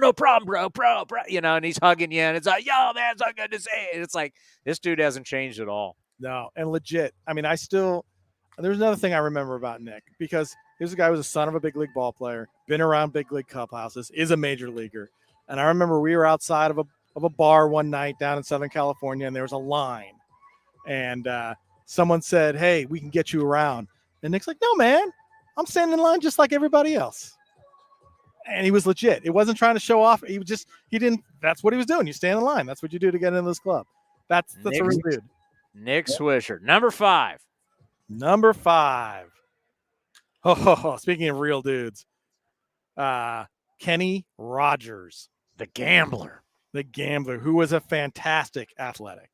no problem, bro. You know, and he's hugging you, and it's like, yo, man, it's so good to see it. And it's like, this dude hasn't changed at all. No, and legit. I mean, there's another thing I remember about Nick, because here's a guy who was a son of a big league ball player, been around big league clubhouses, is a major leaguer. And I remember we were outside of a bar one night down in Southern California, and there was a line. And someone said, hey, we can get you around. And Nick's like, no, man, I'm standing in line just like everybody else. And he was legit. It wasn't trying to show off. That's what he was doing. You stand in line. That's what you do to get into this club. That's a real dude. Nick Swisher. Number 5. Oh, speaking of real dudes, Kenny Rogers. The gambler, who was a fantastic athletic,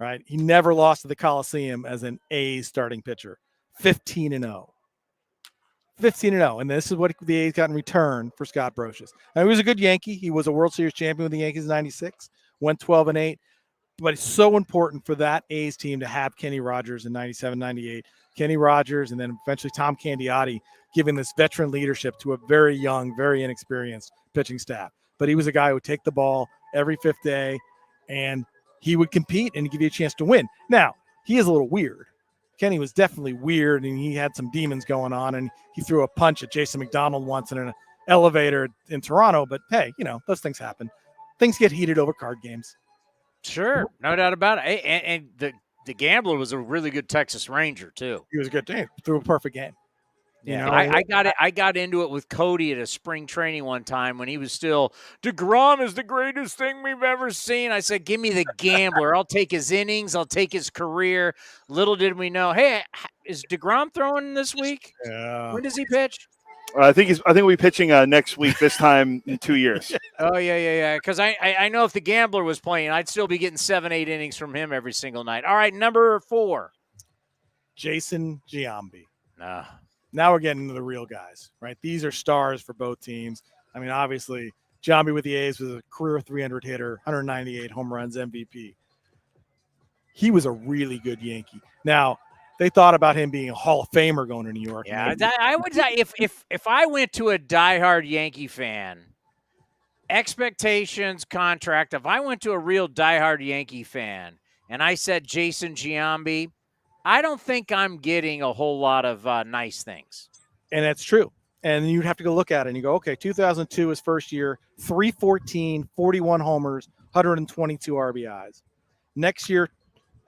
right? He never lost to the Coliseum as an A's starting pitcher. 15-0. And this is what the A's got in return for Scott Brocious. Now, he was a good Yankee. He was a World Series champion with the Yankees in 96, went 12-8. But it's so important for that A's team to have Kenny Rogers in 97, 98. Kenny Rogers, and then eventually Tom Candiotti, giving this veteran leadership to a very young, very inexperienced pitching staff. But he was a guy who would take the ball every fifth day, and he would compete and give you a chance to win. Now, he is a little weird. Kenny was definitely weird, and he had some demons going on, and he threw a punch at Jason McDonald once in an elevator in Toronto. But, hey, you know, those things happen. Things get heated over card games. Sure, no doubt about it. And the gambler was a really good Texas Ranger, too. He was a good team. Threw a perfect game. Yeah, you know, I got into it with Cody at a spring training one time when he was still, DeGrom is the greatest thing we've ever seen. I said, give me the gambler. I'll take his innings. I'll take his career. Little did we know, hey, is DeGrom throwing this week? Yeah. When does he pitch? I think we'll be pitching next week, this time in 2 years. Oh, yeah. Because I know if the gambler was playing, I'd still be getting 7-8 innings from him every single night. All right, number 4. Jason Giambi. Nah. Now we're getting into the real guys, right? These are stars for both teams. I mean, obviously, Giambi with the A's was a career 300 hitter, 198 home runs, MVP. He was a really good Yankee. Now, They thought about him being a Hall of Famer going to New York. Yeah, I would say if I went to a diehard Yankee fan, expectations, contract. If I went to a real diehard Yankee fan and I said Jason Giambi, I don't think I'm getting a whole lot of nice things. And that's true. And you'd have to go look at it and you go, okay, 2002 his first year, 314, 41 homers, 122 RBIs. Next year,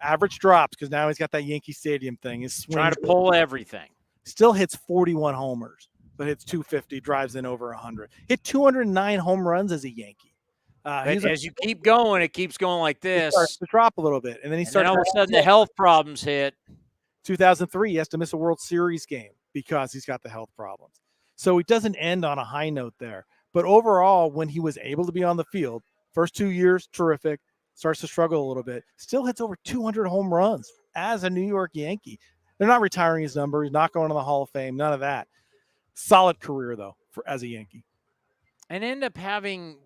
average drops because now he's got that Yankee Stadium thing. He's trying to pull everything. Still hits 41 homers, but hits 250, drives in over 100. Hit 209 home runs as a Yankee. As you keep going, it keeps going like this. It starts to drop a little bit. And then he starts all of a sudden the health problems hit. 2003, he has to miss a World Series game because he's got the health problems. So he doesn't end on a high note there. But overall, when he was able to be on the field, first 2 years, terrific. Starts to struggle a little bit. Still hits over 200 home runs as a New York Yankee. They're not retiring his number. He's not going to the Hall of Fame. None of that. Solid career, though, as a Yankee. And end up having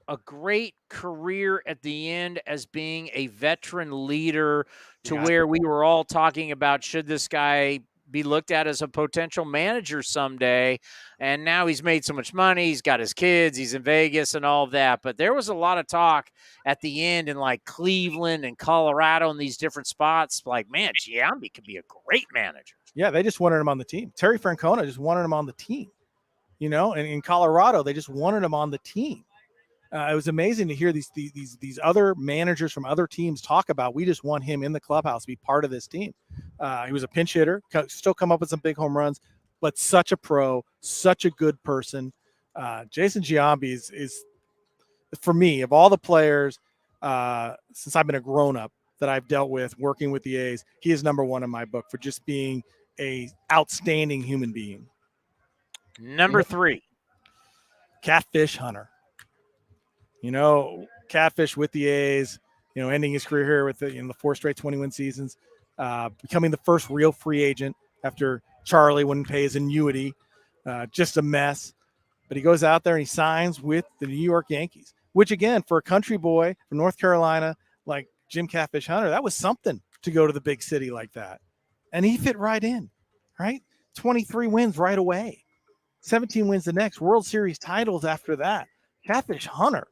a great career at the end as being a veteran leader to where we were all talking about, should this guy be looked at as a potential manager someday? And now he's made so much money. He's got his kids. He's in Vegas and all of that. But there was a lot of talk at the end in like Cleveland and Colorado and these different spots. Like, man, Giambi could be a great manager. Yeah, they just wanted him on the team. Terry Francona just wanted him on the team. And in Colorado, they just wanted him on the team. It was amazing to hear these other managers from other teams talk about, we just want him in the clubhouse to be part of this team. He was a pinch hitter, still come up with some big home runs, but such a pro, such a good person. Jason Giambi is, for me, of all the players, since I've been a grown-up that I've dealt with working with the A's, he is number one in my book for just being a outstanding human being. Number 3. Catfish Hunter. Catfish with the A's, ending his career here with the 4 straight 20-win seasons, becoming the first real free agent after Charlie wouldn't pay his annuity, just a mess. But he goes out there and he signs with the New York Yankees, which, again, for a country boy from North Carolina like Jim Catfish Hunter, that was something to go to the big city like that. And he fit right in, right? 23 wins right away, 17 wins the next, World Series titles after that. Catfish Hunter.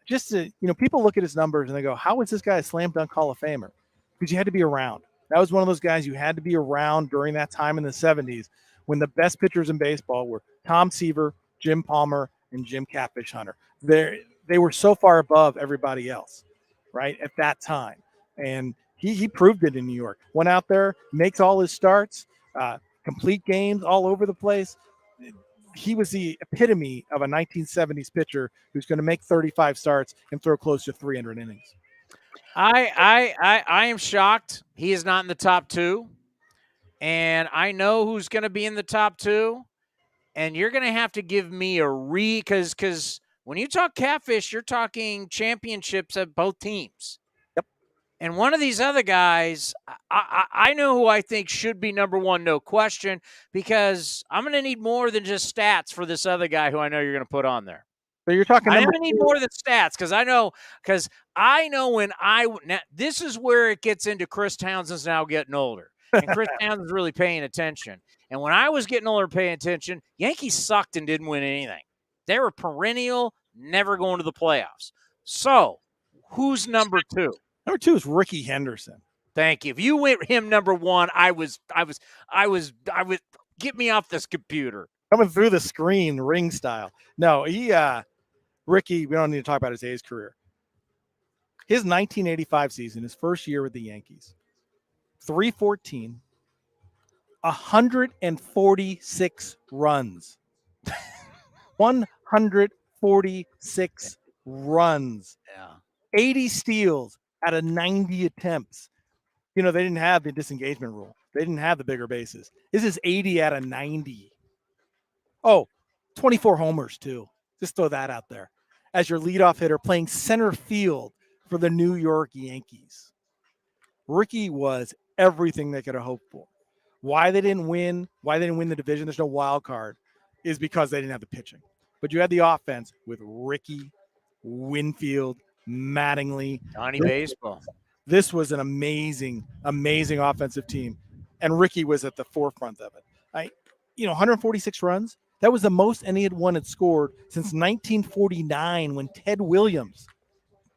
Just to, people look at his numbers and they go, how is this guy a slam dunk Hall of Famer? Because you had to be around. That was one of those guys you had to be around during that time in the 70s when the best pitchers in baseball were Tom Seaver, Jim Palmer, and Jim Catfish Hunter. They were so far above everybody else, right, at that time. And he proved it in New York. Went out there, makes all his starts, complete games all over the place. He was the epitome of a 1970s pitcher who's going to make 35 starts and throw close to 300 innings. I am shocked he is not in the top 2. And I know who's going to be in the top 2. And you're going to have to give me because when you talk Catfish, you're talking championships at both teams. Yep. And one of these other guys, I know who I think should be number 1, no question, because I'm going to need more than just stats for this other guy who I know you're going to put on there. So you're talking. I'm going to need more than stats because I know when now, this is where it gets into Chris Townsend's now getting older, and Chris Townsend's really paying attention. And when I was getting older and paying attention, Yankees sucked and didn't win anything. They were perennial, never going to the playoffs. So, who's number 2? Number 2 is Ricky Henderson. Thank you. If you went him number 1, I was get me off this computer. Coming through the screen, ring style. No, Ricky, we don't need to talk about his A's career. His 1985 season, his first year with the Yankees, 314, 146 runs. 146 runs. Yeah. 80 steals out of 90 attempts. They didn't have the disengagement rule. They didn't have the bigger bases. This is 80 out of 90. Oh, 24 homers too. Just throw that out there. As your leadoff hitter playing center field for the New York Yankees. Ricky was everything they could have hoped for. Why they didn't win the division, there's no wild card, is because they didn't have the pitching. But you had the offense with Ricky, Winfield, Mattingly. Johnny Baseball. This was an amazing, amazing offensive team. and Ricky was at the forefront of it. 146 runs. That was the most anyone had scored since 1949 when Ted Williams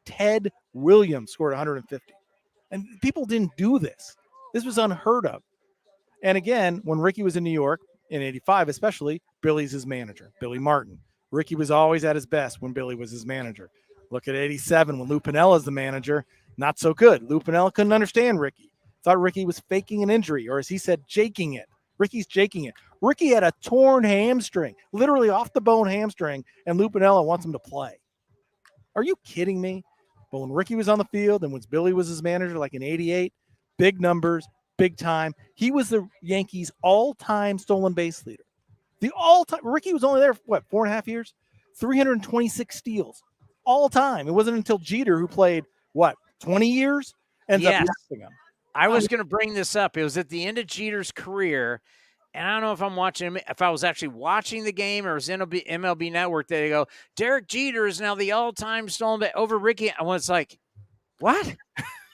scored 150. And people didn't do this. This was unheard of. And again, when Ricky was in New York in 85, especially, Billy's his manager, Billy Martin. Ricky was always at his best when Billy was his manager. Look at 87 when Lou Pinella's the manager. Not so good. Lou Piniella couldn't understand Ricky. Thought Ricky was faking an injury, or as he said, jaking it. Ricky's jaking it. Ricky had a torn hamstring, literally off the bone hamstring, and Lou Piniella wants him to play. Are you kidding me? But when Ricky was on the field and when Billy was his manager, like in 88, big numbers, big time. He was the Yankees' all-time stolen base leader. The all-time. Ricky was only there, 4.5 years? 326 steals. All time. It wasn't until Jeter, who played, 20 years? Ends up passing him. I was going to bring this up. It was at the end of Jeter's career, and I don't know if I was actually watching the game or it was MLB Network. They go, Derek Jeter is now the all-time stolen base over Ricky. I was like, what?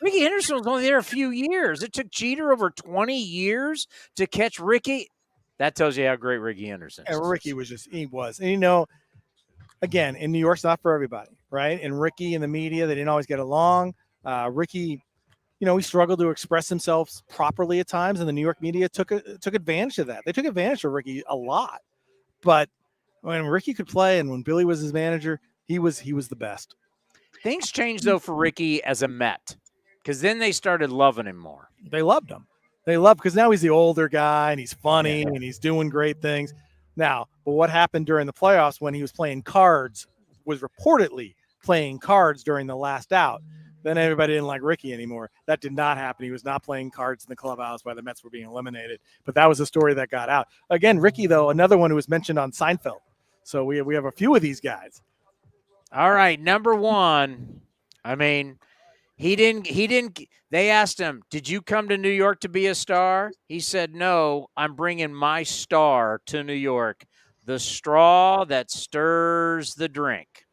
Ricky Henderson was only there a few years. It took Jeter over 20 years to catch Ricky. That tells you how great Ricky Henderson is. And Ricky was. And, again, in New York, it's not for everybody, right? And Ricky and the media, they didn't always get along. Ricky, he struggled to express himself properly at times, and the New York media took advantage of that. They took advantage of Ricky a lot. But when Ricky could play and when Billy was his manager, he was the best. Things changed, though, for Ricky as a Met, because then they started loving him more. They loved him. Because now he's the older guy, and he's funny, and he's doing great things. Now, but what happened during the playoffs when he was playing cards, was reportedly playing cards during the last out. Then everybody didn't like Ricky anymore. That did not happen. He was not playing cards in the clubhouse while the Mets were being eliminated. But that was a story that got out. Again, Ricky, though, another one who was mentioned on Seinfeld. So we have a few of these guys. All right, number one. I mean, he didn't. They asked him, "Did you come to New York to be a star?" He said, "No, I'm bringing my star to New York. The straw that stirs the drink."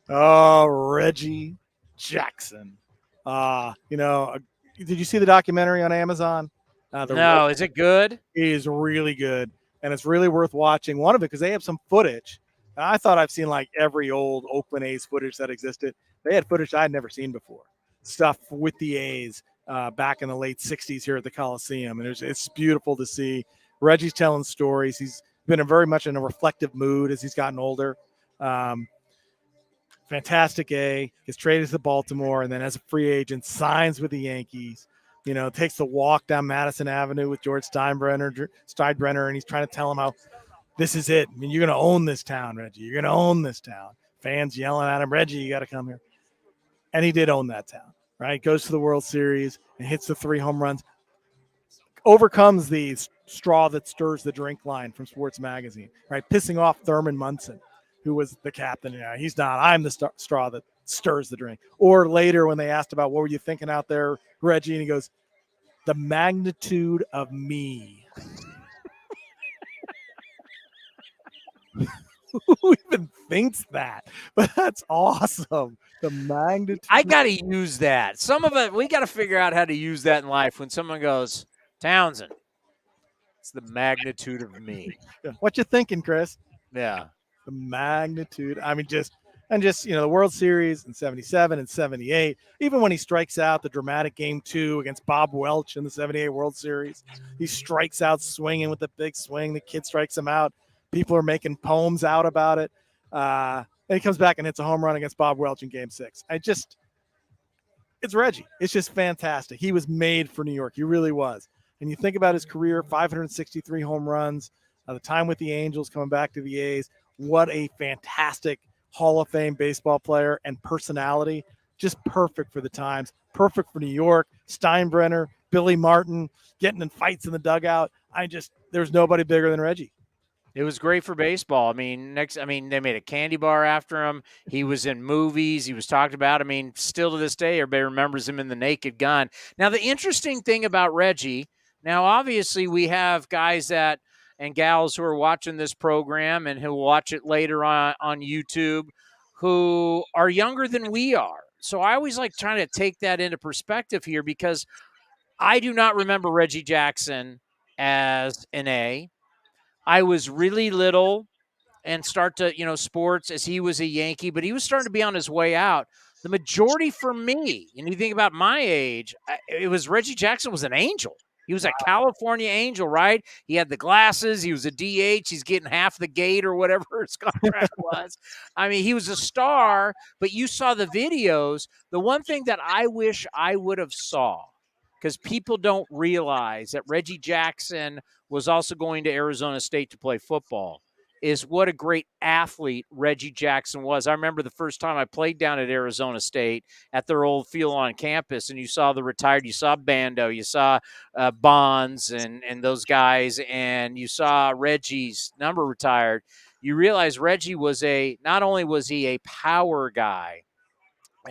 Oh, Reggie Jackson. Did you see the documentary on Amazon? No, is it good? It is really good, and it's really worth watching. One of it because they have some footage. I thought I've seen like every old Oakland A's footage that existed. They had footage I'd never seen before. Stuff with the A's back in the late 60s here at the Coliseum, and it's beautiful to see. Reggie's telling stories. He's been very much in a reflective mood as he's gotten older. Fantastic A, gets traded to Baltimore, and then as a free agent signs with the Yankees. Takes the walk down Madison Avenue with George Steinbrenner, and he's trying to tell him how this is it. I mean, you're going to own this town, Reggie. You're going to own this town. Fans yelling at him, Reggie, you got to come here. And he did own that town, right? Goes to the World Series and hits the 3 home runs. Overcomes the straw that stirs the drink line from Sports Magazine, right? Pissing off Thurman Munson, who was the captain. He's not. I'm the straw that stirs the drink. Or later when they asked about what were you thinking out there, Reggie, and he goes, the magnitude of me. Who even thinks that? But that's awesome. The magnitude. I got to use that. Some of it, we got to figure out how to use that in life when someone goes, Townsend, it's the magnitude of me. What you thinking, Chris? Yeah. The magnitude. I mean, the World Series in 77 and 78, even when he strikes out the dramatic game 2 against Bob Welch in the 78 World Series, he strikes out swinging with the big swing. The kid strikes him out. People are making poems out about it. And he comes back and hits a home run against Bob Welch in game 6. It's Reggie. It's just fantastic. He was made for New York. He really was. And you think about his career, 563 home runs, the time with the Angels, coming back to the A's. What a fantastic Hall of Fame baseball player and personality. Just perfect for the times. Perfect for New York. Steinbrenner, Billy Martin, getting in fights in the dugout. There's nobody bigger than Reggie. It was great for baseball. I mean, they made a candy bar after him. He was in movies. He was talked about. I mean, still to this day, everybody remembers him in The Naked Gun. Now, the interesting thing about Reggie, now, obviously, we have guys and gals who are watching this program and who watch it later on YouTube who are younger than we are. So I always like trying to take that into perspective here because I do not remember Reggie Jackson as an A. I was really little and start to, sports as he was a Yankee, but he was starting to be on his way out. The majority for me, and you think about my age, it was Reggie Jackson was an angel. He was a California angel, right? He had the glasses. He was a DH. He's getting half the gate or whatever his contract was. I mean, he was a star, but you saw the videos. The one thing that I wish I would have saw, because people don't realize that Reggie Jackson was also going to Arizona State to play football, is what a great athlete Reggie Jackson was. I remember the first time I played down at Arizona State at their old field on campus, and you saw the retired, you saw Bando, you saw Bonds and those guys, and you saw Reggie's number retired. You realize Reggie was not only was he a power guy,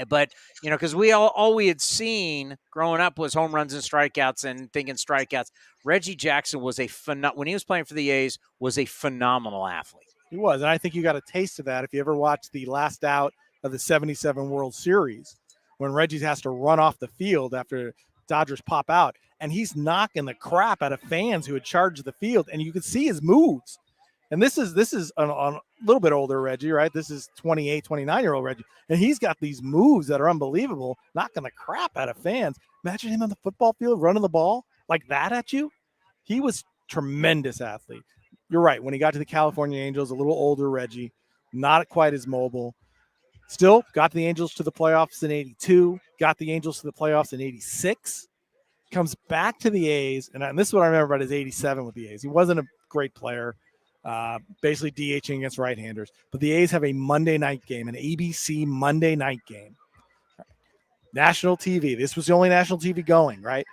but, because all we had seen growing up was home runs and strikeouts and thinking strikeouts. Reggie Jackson was when he was playing for the A's, was a phenomenal athlete. He was. And I think you got a taste of that if you ever watched the last out of the 77 World Series when Reggie has to run off the field after Dodgers pop out. And he's knocking the crap out of fans who had charged the field. And you could see his moves. And this is on a little bit older Reggie, right? This is 28, 29-year-old Reggie. And he's got these moves that are unbelievable, knocking the crap out of fans. Imagine him on the football field running the ball like that at you. He was tremendous athlete. You're right. When he got to the California Angels, a little older Reggie, not quite as mobile. Still got the Angels to the playoffs in 82, got the Angels to the playoffs in 86, comes back to the A's. And this is what I remember about his 87 with the A's. He wasn't a great player. Basically DHing against right-handers. But the A's have a Monday night game, an ABC Monday night game. National TV. This was the only national TV going, right?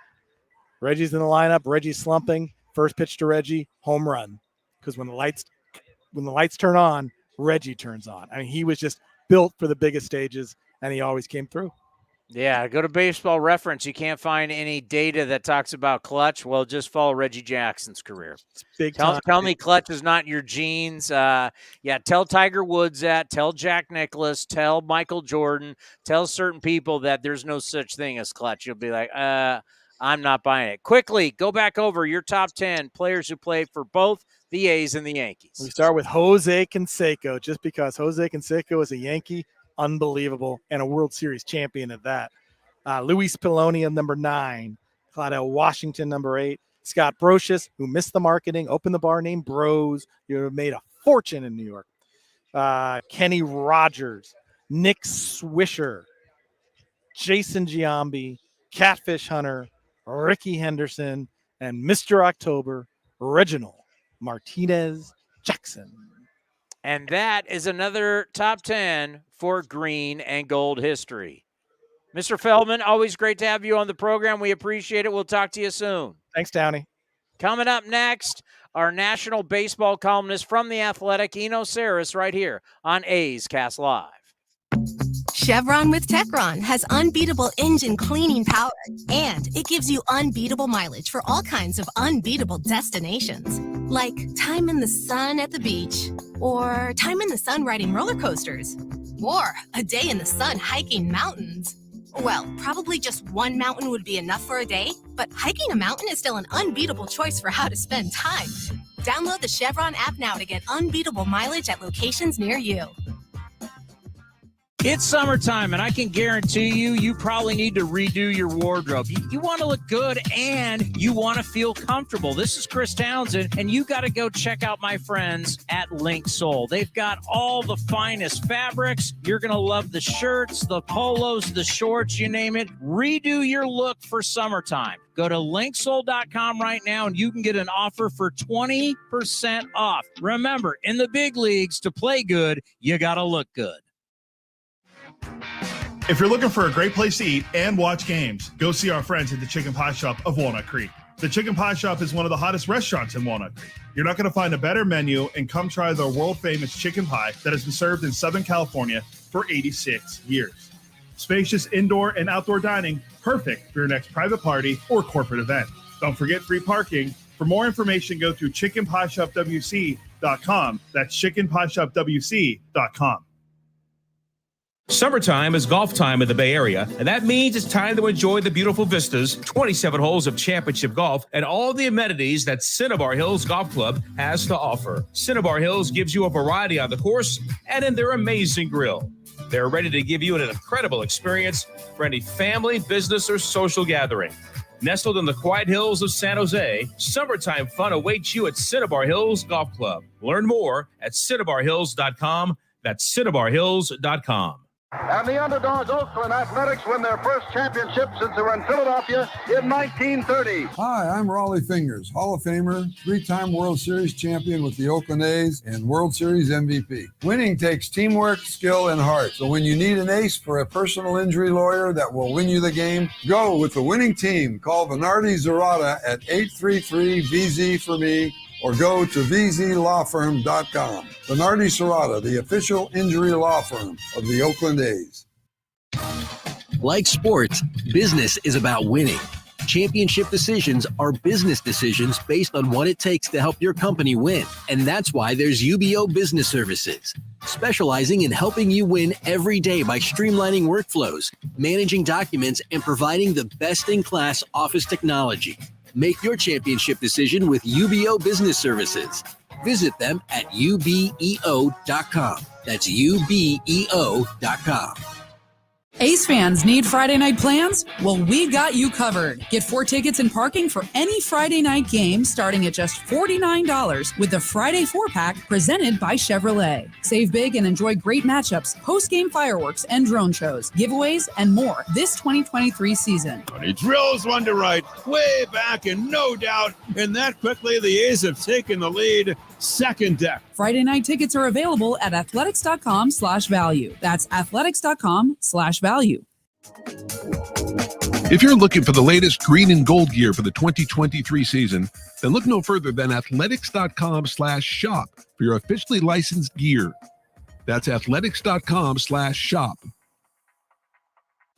Reggie's in the lineup. Reggie's slumping. First pitch to Reggie, home run. Because when the lights turn on, Reggie turns on. I mean, he was just built for the biggest stages, and he always came through. Yeah, go to Baseball Reference. You can't find any data that talks about clutch. Well, just follow Reggie Jackson's career. Tell me clutch is not your genes. Tell Tiger Woods that. Tell Jack Nicklaus. Tell Michael Jordan. Tell certain people that there's no such thing as clutch. You'll be like, I'm not buying it. Quickly, go back over your top 10 players who played for both the A's and the Yankees. We start with Jose Canseco, just because Jose Canseco is a Yankee. Unbelievable, and a World Series champion at that. Luis Pilonia, number 9. Claudel Washington, number 8. Scott Brocious, who missed the marketing, opened the bar named Bros. You made a fortune in New York. Kenny Rogers, Nick Swisher, Jason Giambi, Catfish Hunter, Ricky Henderson, and Mr. October, Reginald Martinez Jackson. And that is another top 10 for green and gold history. Mr. Feldman, always great to have you on the program. We appreciate it. We'll talk to you soon. Thanks, Downey. Coming up next, our national baseball columnist from The Athletic, Eno Saris, right here on A's Cast Live. Chevron with Techron has unbeatable engine cleaning power, and it gives you unbeatable mileage for all kinds of unbeatable destinations, like time in the sun at the beach, or time in the sun riding roller coasters, or a day in the sun hiking mountains. Well, probably just one mountain would be enough for a day, but hiking a mountain is still an unbeatable choice for how to spend time. Download the Chevron app now to get unbeatable mileage at locations near you. It's summertime, and I can guarantee you probably need to redo your wardrobe. You want to look good, and you want to feel comfortable. This is Chris Townsend, and you got to go check out my friends at Link Soul. They've got all the finest fabrics. You're going to love the shirts, the polos, the shorts, you name it. Redo your look for summertime. Go to linksoul.com right now, and you can get an offer for 20% off. Remember, in the big leagues, to play good, you got to look good. If you're looking for a great place to eat and watch games, go see our friends at the Chicken Pie Shop of Walnut Creek. The Chicken Pie Shop is one of the hottest restaurants in Walnut Creek. You're not going to find a better menu, and come try the world-famous chicken pie that has been served in Southern California for 86 years. Spacious indoor and outdoor dining, perfect for your next private party or corporate event. Don't forget free parking. For more information, go to chickenpieshopwc.com. That's chickenpieshopwc.com. Summertime is golf time in the Bay Area, and that means it's time to enjoy the beautiful vistas, 27 holes of championship golf, and all the amenities that Cinnabar Hills Golf Club has to offer. Cinnabar Hills gives you a variety on the course and in their amazing grill. They're ready to give you an incredible experience for any family, business, or social gathering. Nestled in the quiet hills of San Jose, summertime fun awaits you at Cinnabar Hills Golf Club. Learn more at cinnabarhills.com. That's cinnabarhills.com. And the underdogs Oakland Athletics win their first championship since they were in Philadelphia in 1930. Hi, I'm Raleigh Fingers, Hall of Famer, three-time World Series champion with the Oakland A's and World Series MVP. Winning takes teamwork, skill, and heart. So when you need an ace for a personal injury lawyer that will win you the game, go with the winning team. Call Venardi Zerata at 833-VZ-for-me or go to vzlawfirm.com. Venardi Zerata, the official injury law firm of the Oakland A's. Like sports, business is about winning. Championship decisions are business decisions based on what it takes to help your company win. And that's why there's UBO Business Services, specializing in helping you win every day by streamlining workflows, managing documents, and providing the best-in-class office technology. Make your championship decision with UBO Business Services. Visit them at ubeo.com. That's ubeo.com. Ace fans need Friday night plans? Well, we got you covered. Get 4 tickets and parking for any Friday night game starting at just $49 with the Friday 4-pack presented by Chevrolet. Save big and enjoy great matchups, post-game fireworks and drone shows, giveaways, and more this 2023 season. He drills one to right, way back, and no doubt. And that quickly, the A's have taken the lead. Second deck. Friday night tickets are available at athletics.com/value. That's athletics.com/value. If you're looking for the latest green and gold gear for the 2023 season, then look no further than athletics.com/shop for your officially licensed gear. That's athletics.com/shop.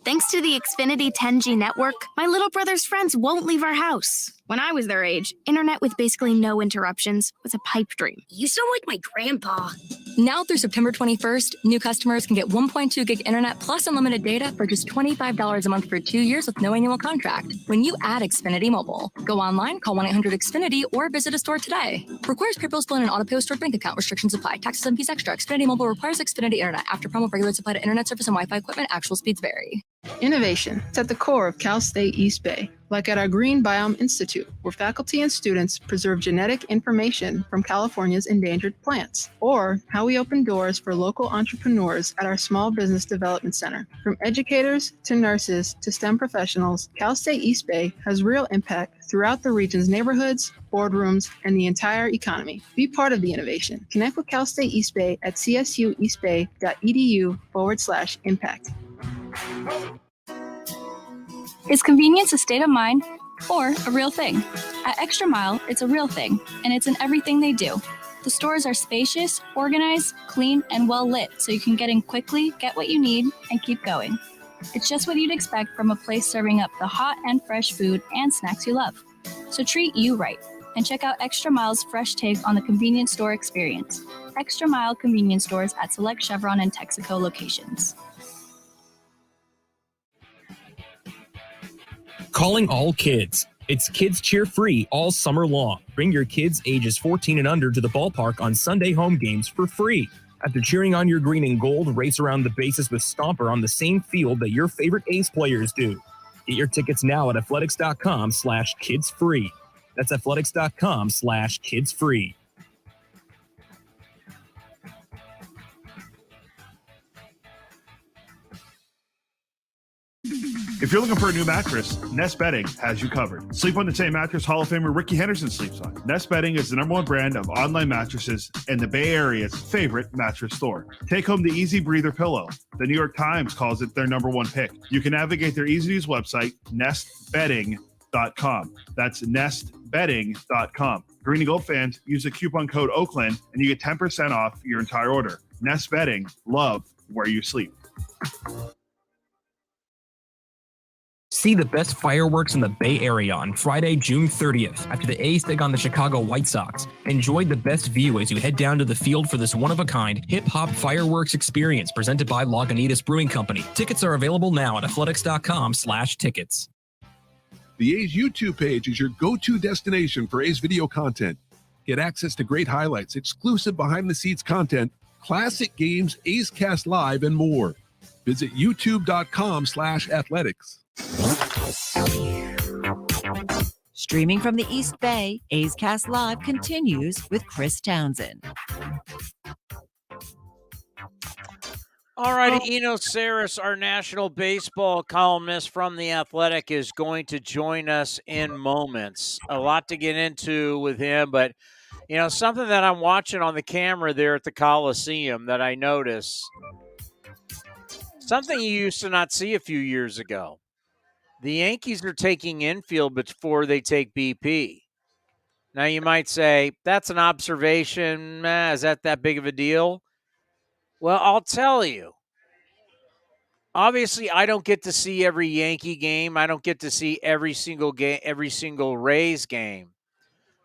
Thanks to the Xfinity 10G network, my little brother's friends won't leave our house. When I was their age, internet with basically no interruptions was a pipe dream. You sound like my grandpa. Now through September 21st, new customers can get 1.2 gig internet plus unlimited data for just $25 a month for 2 years with no annual contract. When you add Xfinity Mobile, go online, call 1-800-XFINITY, or visit a store today. Requires PayPal bill and an auto-pay or stored bank account. Restrictions apply. Taxes and fees extra. Xfinity Mobile requires Xfinity internet. After promo, regular supply to internet service and Wi-Fi equipment. Actual speeds vary. Innovation is at the core of Cal State East Bay, like at our Green Biome Institute, where faculty and students preserve genetic information from California's endangered plants, or how we open doors for local entrepreneurs at our Small Business Development Center. From educators to nurses to STEM professionals, Cal State East Bay has real impact throughout the region's neighborhoods, boardrooms, and the entire economy. Be part of the innovation. Connect with Cal State East Bay at csueastbay.edu/impact. Is convenience a state of mind or a real thing? At Extra Mile, it's a real thing, and it's in everything they do. The stores are spacious, organized, clean, and well lit, so you can get in quickly, get what you need, and keep going. It's just what you'd expect from a place serving up the hot and fresh food and snacks you love. So treat you right, and check out Extra Mile's fresh take on the convenience store experience. Extra Mile convenience stores at select Chevron and Texaco locations. Calling all kids. It's Kids Cheer Free all summer long. Bring your kids ages 14 and under to the ballpark on Sunday home games for free. After cheering on your green and gold, race around the bases with Stomper on the same field that your favorite A's players do. Get your tickets now at athletics.com/kidsfree. That's athletics.com/kidsfree. If you're looking for a new mattress, Nest Bedding has you covered. Sleep on the same mattress Hall of Famer Ricky Henderson sleeps on. Nest Bedding is the #1 brand of online mattresses and the Bay Area's favorite mattress store. Take home the Easy Breather pillow. The New York Times calls it their #1 pick. You can navigate their easy-to-use website, nestbedding.com. That's nestbedding.com. Green and Gold fans, use the coupon code Oakland and you get 10% off your entire order. Nest Bedding, love where you sleep. See the best fireworks in the Bay Area on Friday, June 30th, after the A's take on the Chicago White Sox. Enjoy the best view as you head down to the field for this one-of-a-kind hip-hop fireworks experience presented by Lagunitas Brewing Company. Tickets are available now at athletics.com/tickets. The A's YouTube page is your go-to destination for A's video content. Get access to great highlights, exclusive behind-the-scenes content, classic games, A's Cast Live, and more. Visit youtube.com/athletics. Streaming from the East Bay, A's Cast Live continues with Chris Townsend. All right, Eno Saris, our national baseball columnist from The Athletic, is going to join us in moments. A lot to get into with him, but, something that I'm watching on the camera there at the Coliseum that I notice, something you used to not see a few years ago. The Yankees are taking infield before they take BP. Now, you might say, that's an observation. Is that big of a deal? Well, I'll tell you. Obviously, I don't get to see every Yankee game. I don't get to see every single game, every single Rays game.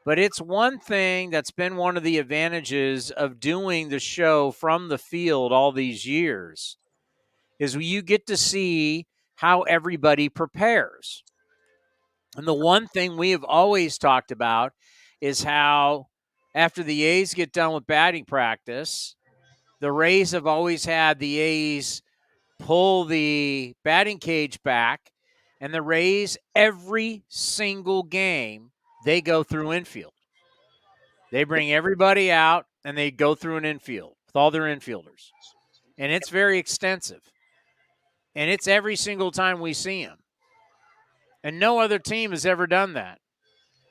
But it's one thing that's been one of the advantages of doing the show from the field all these years is you get to see how everybody prepares. And the one thing we have always talked about is how after the A's get done with batting practice, the Rays have always had the A's pull the batting cage back, and the Rays, every single game, they go through infield. They bring everybody out, and they go through an infield with all their infielders. And it's very extensive. And it's every single time we see them. And no other team has ever done that.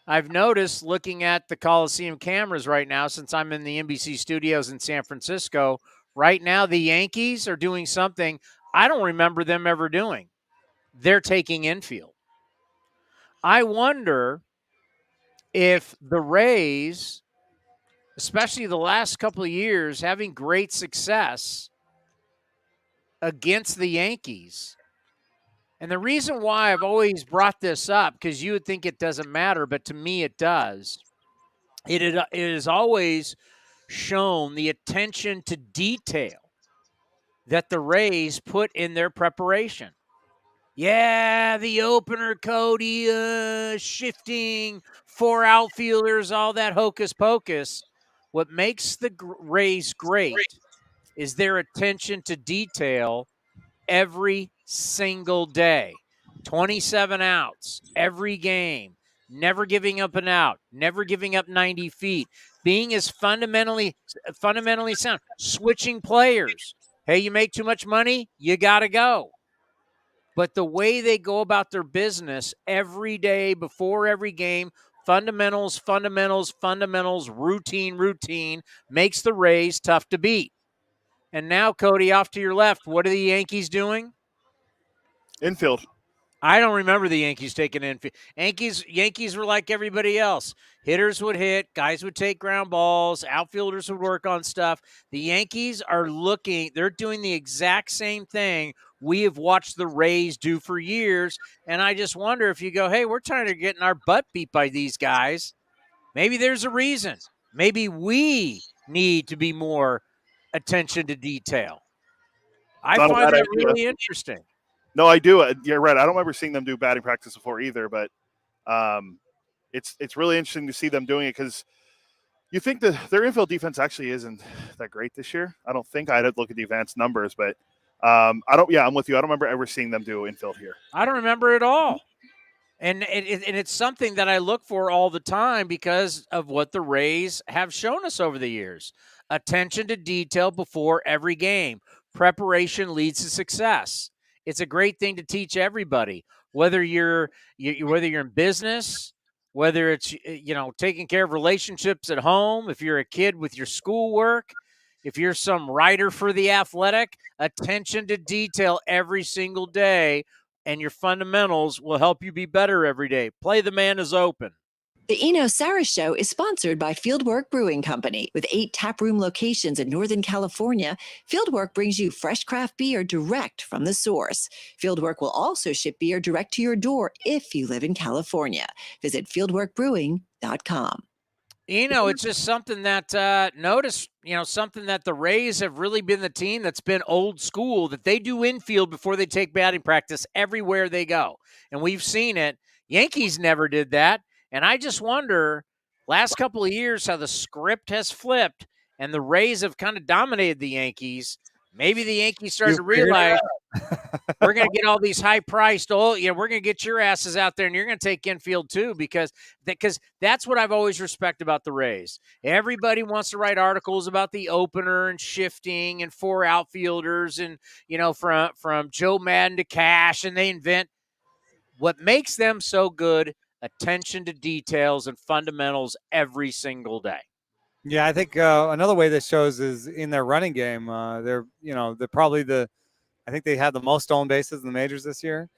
I've noticed looking at the Coliseum cameras right now, since I'm in the NBC studios in San Francisco, right now the Yankees are doing something I don't remember them ever doing. They're taking infield. I wonder if the Rays, especially the last couple of years, having great success against the Yankees. And the reason why I've always brought this up, because you would think it doesn't matter, but to me it does. It is always shown the attention to detail that the Rays put in their preparation. Yeah, the opener, Cody, shifting, 4 outfielders, all that hocus pocus. What makes the Rays great is their attention to detail every single day. 27 outs every game, never giving up an out, never giving up 90 feet, being as fundamentally sound, switching players. Hey, you make too much money, you got to go. But the way they go about their business every day before every game, fundamentals, routine, makes the Rays tough to beat. And now, Cody, off to your left, what are the Yankees doing? Infield. I don't remember the Yankees taking infield. Yankees were like everybody else. Hitters would hit, guys would take ground balls, outfielders would work on stuff. The Yankees they're doing the exact same thing we have watched the Rays do for years. And I just wonder if you go, hey, we're trying to get our butt beat by these guys. Maybe there's a reason. Maybe we need to be more attention to detail. I find that really interesting. No, I do. You're right. I don't remember seeing them do batting practice before either, but it's really interesting to see them doing it because you think that their infield defense actually isn't that great this year. I don't think I'd look at the advanced numbers, but I'm with you. I don't remember ever seeing them do infield here. I don't remember at all. And it's something that I look for all the time because of what the Rays have shown us over the years. Attention to detail before every game. Preparation leads to success. It's a great thing to teach everybody, whether you're in business, whether it's taking care of relationships at home, if you're a kid with your schoolwork, if you're some writer for The Athletic, attention to detail every single day, and your fundamentals will help you be better every day. Play the man is open. The Eno Sarah Show is sponsored by Fieldwork Brewing Company. With 8 taproom locations in Northern California, Fieldwork brings you fresh craft beer direct from the source. Fieldwork will also ship beer direct to your door if you live in California. Visit fieldworkbrewing.com. It's just something that something that the Rays have really been the team that's been old school, that they do infield before they take batting practice everywhere they go. And we've seen it. Yankees never did that. And I just wonder, last couple of years, how the script has flipped and the Rays have kind of dominated the Yankees. Maybe the Yankees started to realize we're going to get all these high-priced, we're going to get your asses out there and you're going to take infield too, because that's what I've always respected about the Rays. Everybody wants to write articles about the opener and shifting and 4 outfielders and, from Joe Madden to Cash, and they invent what makes them so good: attention to details and fundamentals every single day. Yeah, I think another way this shows is in their running game. They're probably I think they had the most stolen bases in the majors this year.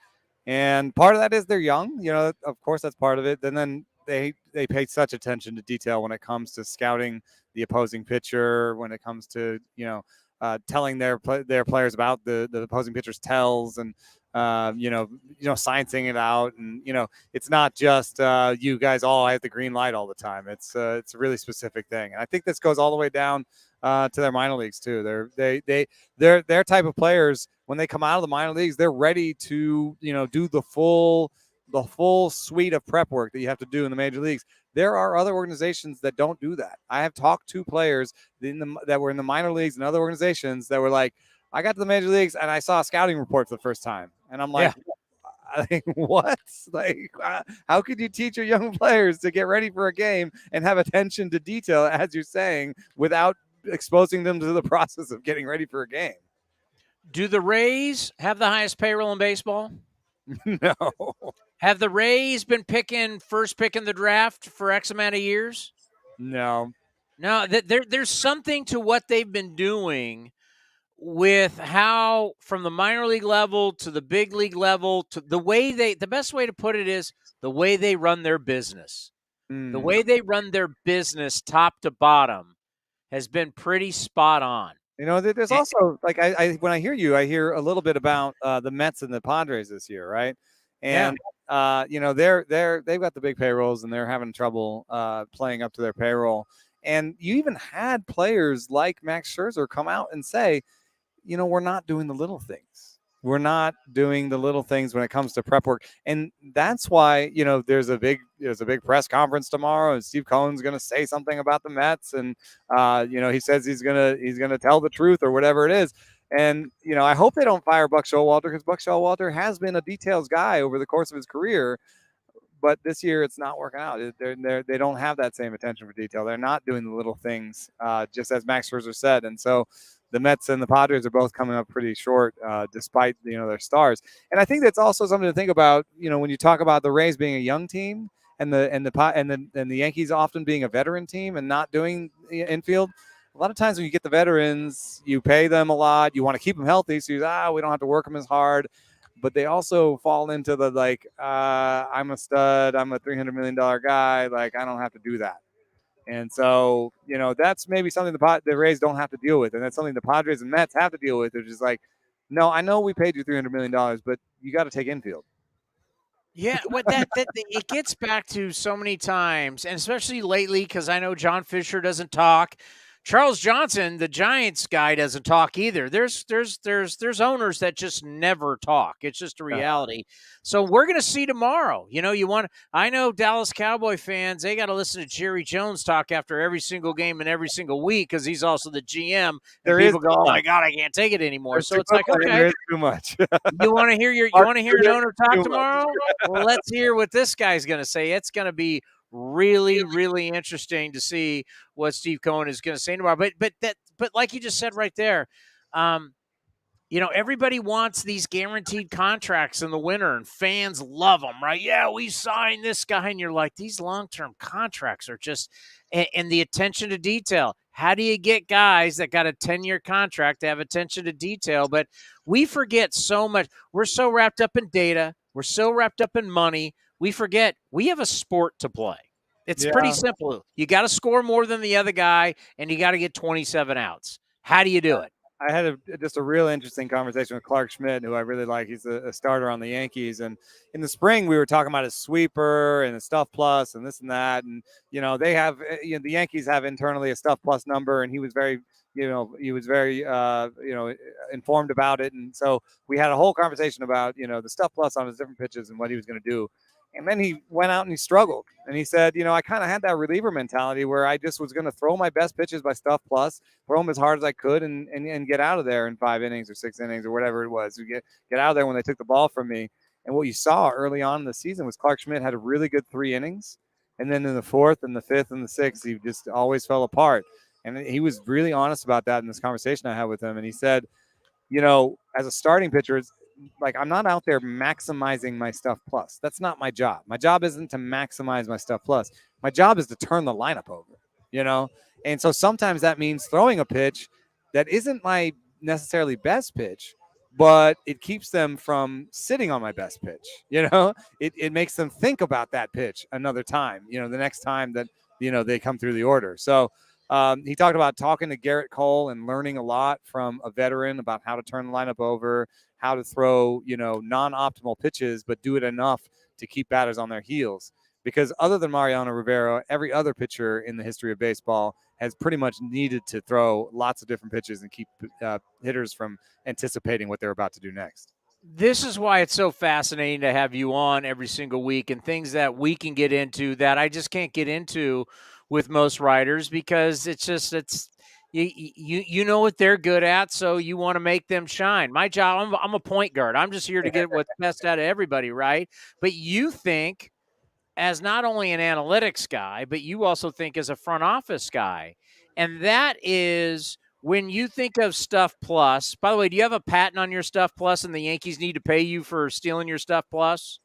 And part of that is they're young. Of course, that's part of it. And then they pay such attention to detail when it comes to scouting the opposing pitcher, when it comes to, telling their players about the opposing pitcher's tells and, sciencing it out. And, it's not just you guys all have the green light all the time. It's a really specific thing. And I think this goes all the way down to their minor leagues too. They're type of players, when they come out of the minor leagues, they're ready to, do the full suite of prep work that you have to do in the major leagues. There are other organizations that don't do that. I have talked to players that were in the minor leagues and other organizations that were like, I got to the major leagues and I saw a scouting report for the first time. And I'm like, what? How could you teach your young players to get ready for a game and have attention to detail, as you're saying, without exposing them to the process of getting ready for a game? Do the Rays have the highest payroll in baseball? No. Have the Rays been first pick in the draft for X amount of years? No. No, there's something to what they've been doing with how, from the minor league level to the big league level, to the best way to put it is the way they run their business. The way they run their business top to bottom has been pretty spot on. There's also, like, I when I hear you, I hear a little bit about the Mets and the Padres this year, right? And they've got the big payrolls and they're having trouble playing up to their payroll. And you even had players like Max Scherzer come out and say, we're not doing the little things. We're not doing the little things when it comes to prep work. And that's why, there's a big press conference tomorrow, and Steve Cohen's going to say something about the Mets. And, he says he's going to tell the truth or whatever it is. And, I hope they don't fire Buck Showalter, because Buck Showalter has been a details guy over the course of his career. But this year it's not working out. They don't have that same attention for detail. They're not doing the little things, just as Max Scherzer said. And so the Mets and the Padres are both coming up pretty short, despite their stars. And I think that's also something to think about. When you talk about the Rays being a young team and the Yankees often being a veteran team and not doing infield. A lot of times when you get the veterans, you pay them a lot. You want to keep them healthy, so we don't have to work them as hard. But they also fall into the I'm a stud, I'm a $300 million guy, I don't have to do that. And so, that's maybe something the Rays don't have to deal with. And that's something the Padres and Mets have to deal with. They're just like, no, I know we paid you $300 million, but you got to take infield. Yeah, it gets back to so many times, and especially lately, because I know John Fisher doesn't talk. Charles Johnson, the Giants guy, doesn't talk either. There's owners that just never talk. It's just a reality. So we're going to see tomorrow. I know Dallas Cowboy fans, they got to listen to Jerry Jones talk after every single game and every single week, because he's also the GM. And people go, oh my God, I can't take it anymore. So it's like, okay, there's too much. you want to hear an owner talk tomorrow? Well, let's hear what this guy's going to say. It's going to be really, really interesting to see what Steve Cohen is going to say tomorrow. But like you just said right there, everybody wants these guaranteed contracts in the winter, and fans love them, right? Yeah, we signed this guy, and you're like, these long-term contracts are just, and the attention to detail. How do you get guys that got a 10-year contract to have attention to detail? But we forget so much. We're so wrapped up in data. We're so wrapped up in money. We forget we have a sport to play. It's pretty simple. You got to score more than the other guy, and you got to get 27 outs. How do you do it? I had just a real interesting conversation with Clark Schmidt, who I really like. He's a starter on the Yankees. And in the spring, we were talking about his sweeper and his stuff plus and this and that. And, they have, the Yankees have internally a stuff plus number, and he was very, informed about it. And so we had a whole conversation about, the stuff plus on his different pitches and what he was going to do. And then he went out and he struggled. And he said, I kind of had that reliever mentality where I just was going to throw my best pitches by stuff plus, throw them as hard as I could and get out of there in 5 innings or 6 innings or whatever it was. Get out of there when they took the ball from me. And what you saw early on in the season was Clark Schmidt had a really good 3 innings. And then in the 4th and the 5th and the 6th, he just always fell apart. And he was really honest about that in this conversation I had with him. And he said, as a starting pitcher, it's like I'm not out there maximizing my stuff plus. That's not my job. My job isn't to maximize my stuff plus. My job is to turn the lineup over, And so sometimes that means throwing a pitch that isn't my necessarily best pitch, but it keeps them from sitting on my best pitch. It makes them think about that pitch another time, the next time that, they come through the order. So he talked about talking to Garrett Cole and learning a lot from a veteran about how to turn the lineup over, how to throw, non-optimal pitches, but do it enough to keep batters on their heels. Because other than Mariano Rivera, every other pitcher in the history of baseball has pretty much needed to throw lots of different pitches and keep hitters from anticipating what they're about to do next. This is why it's so fascinating to have you on every single week and things that we can get into that I just can't get into with most writers, because it's you know what they're good at, so you want to make them shine. My job, I'm a point guard. I'm just here to get what's best out of everybody, right? But you think as not only an analytics guy, but you also think as a front office guy. And that is when you think of Stuff Plus. By the way, do you have a patent on your Stuff Plus and the Yankees need to pay you for stealing your Stuff Plus?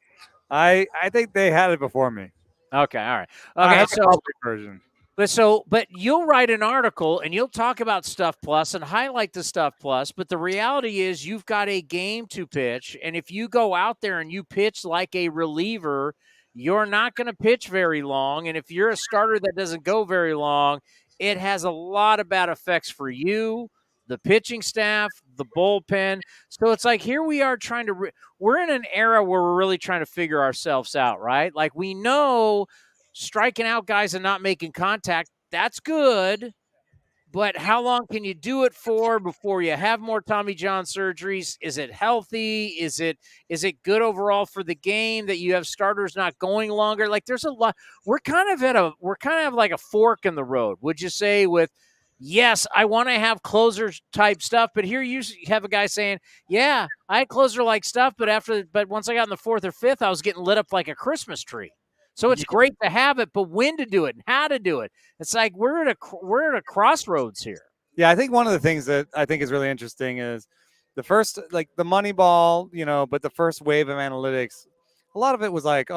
I think they had it before me. Okay, all right. Okay, so version. But you'll write an article and you'll talk about Stuff Plus and highlight the Stuff Plus. But the reality is you've got a game to pitch. And if you go out there and you pitch like a reliever, you're not going to pitch very long. And if you're a starter that doesn't go very long, it has a lot of bad effects for you, the pitching staff, the bullpen. So it's like here we are trying to we're in an era where we're really trying to figure ourselves out, right? Like we know striking out guys and not making contact, that's good. But how long can you do it for before you have more Tommy John surgeries? Is it healthy? Is it good overall for the game that you have starters not going longer? Like there's a lot. We're kind of like a fork in the road, would you say, with yes, I want to have closer type stuff, but here you have a guy saying, yeah, I had closer like stuff, but once I got in the 4th or 5th, I was getting lit up like a Christmas tree. So it's great to have it, but when to do it and how to do it. It's like we're at a crossroads here. Yeah, I think one of the things that I think is really interesting is the first, like the Moneyball, but the first wave of analytics, a lot of it was like,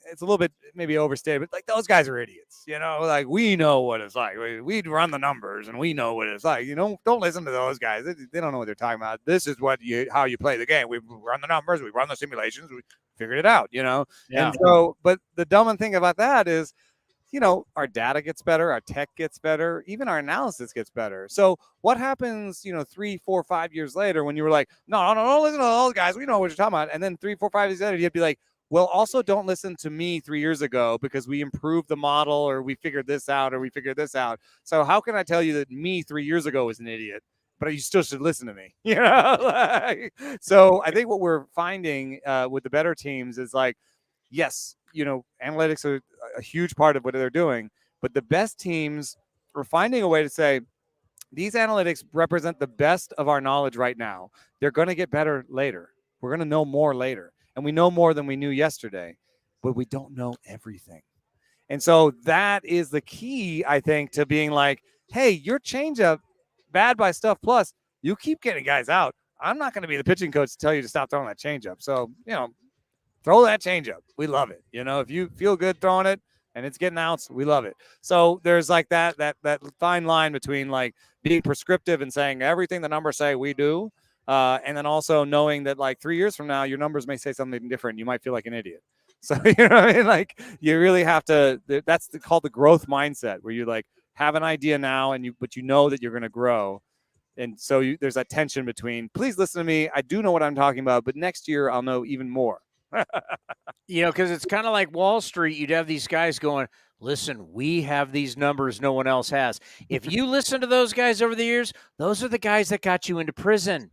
it's a little bit maybe overstated, but like those guys are idiots, like we know what it's like. We'd run the numbers and we know what it's like. Don't listen to those guys. They don't know what they're talking about. This is how you play the game. We run the numbers, we run the simulations, we figured it out, Yeah. And so, but the dumb thing about that is, our data gets better, our tech gets better, even our analysis gets better. So what happens, 3, 4, 5 years later when you were like, no, listen to those guys. We know what you're talking about. And then 3, 4, 5 years later, you'd be like, well, also don't listen to me 3 years ago because we improved the model or we figured this out or we figured this out. So how can I tell you that me 3 years ago was an idiot, but you still should listen to me? So I think what we're finding with the better teams is like, yes, analytics are a huge part of what they're doing, but the best teams are finding a way to say, these analytics represent the best of our knowledge right now. They're going to get better later. We're going to know more later. And we know more than we knew yesterday, but we don't know everything. And so that is the key, I think, to being like, hey, your changeup, bad by Stuff Plus, you keep getting guys out. I'm not going to be the pitching coach to tell you to stop throwing that changeup. So, throw that changeup. We love it. If you feel good throwing it and it's getting outs, we love it. So there's like that fine line between like being prescriptive and saying everything the numbers say we do. And then also knowing that like 3 years from now, your numbers may say something different. You might feel like an idiot. So, you know what I mean? Like, you really have to, that's called the growth mindset, where you like have an idea now but you know that you're going to grow. And so there's that tension between, please listen to me. I do know what I'm talking about, but next year I'll know even more. Because it's kind of like Wall Street. You'd have these guys going, listen, we have these numbers no one else has. If you listen to those guys over the years, those are the guys that got you into prison.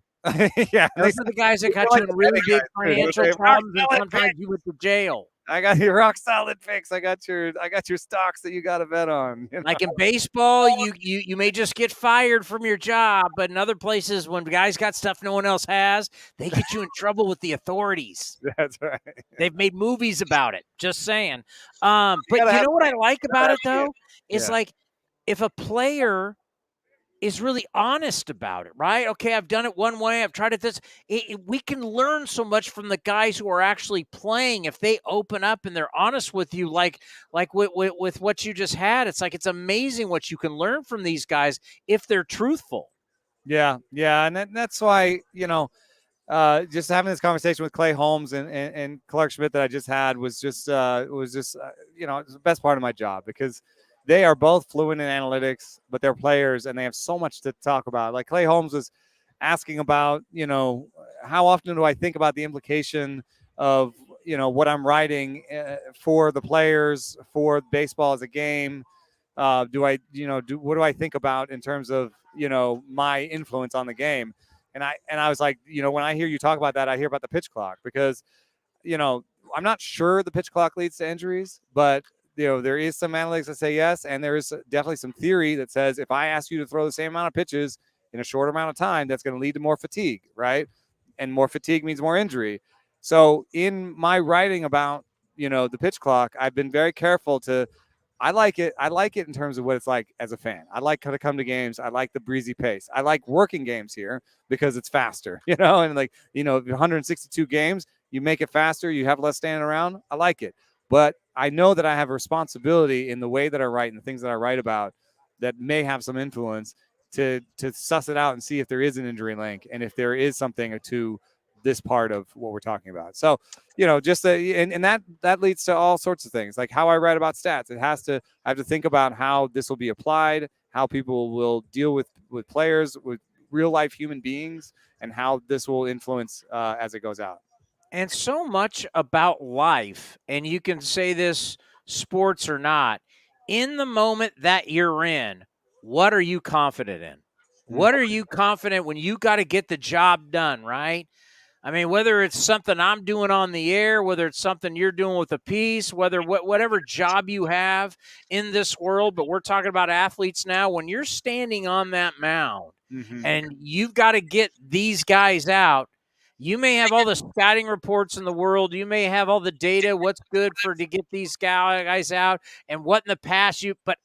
Yeah, those are the guys that got you in really big financial problems, and sometimes you went to jail. I got your rock solid picks. I got your stocks that you got to bet on. You know? Like in baseball, you may just get fired from your job, but in other places, when guys got stuff no one else has, they get you in trouble with the authorities. That's right. They've made movies about it. Just saying. But you know what I like about it though? Is like if a player is really honest about it, right? Okay, I've done it one way. I've tried it this. We can learn so much from the guys who are actually playing if they open up and they're honest with you, like with what you just had. It's like it's amazing what you can learn from these guys if they're truthful. Yeah, and that's why, you know, just having this conversation with Clay Holmes and Clark Schmidt that I just had was just you know, it's the best part of my job, because they are both fluent in analytics, but they're players and they have so much to talk about. Like Clay Holmes was asking about, you know, how often do I think about the implication of, you know, what I'm writing for the players, for baseball as a game? What do I think about in terms of, you know, my influence on the game? And I was like, you know, when I hear you talk about that, I hear about the pitch clock, because, you know, I'm not sure the pitch clock leads to injuries, but you know, there is some analytics that say yes, and there is definitely some theory that says if I ask you to throw the same amount of pitches in a short amount of time, that's going to lead to more fatigue, right? And more fatigue means more injury. So in my writing about, you know, the pitch clock, I've been very careful to, I like it in terms of what it's like as a fan. I like to come to games. I like the breezy pace. I like working games here because it's faster, you know, and like, you know, 162 games, you make it faster, you have less standing around. I like it. But I know that I have a responsibility in the way that I write and the things that I write about that may have some influence to suss it out and see if there is an injury link and if there is something to this part of what we're talking about. So, you know, just and that leads to all sorts of things, like how I write about stats. I have to think about how this will be applied, how people will deal with players, with real life human beings, and how this will influence as it goes out. And so much about life, and you can say this sports or not, in the moment that you're in, what are you confident in? What are you confident when you got to get the job done, right? I mean, whether it's something I'm doing on the air, whether it's something you're doing with a piece, whatever job you have in this world, but we're talking about athletes now, when you're standing on that mound and you've got to get these guys out, you may have all the scouting reports in the world. You may have all the data, what's good to get these guys out and what in the past but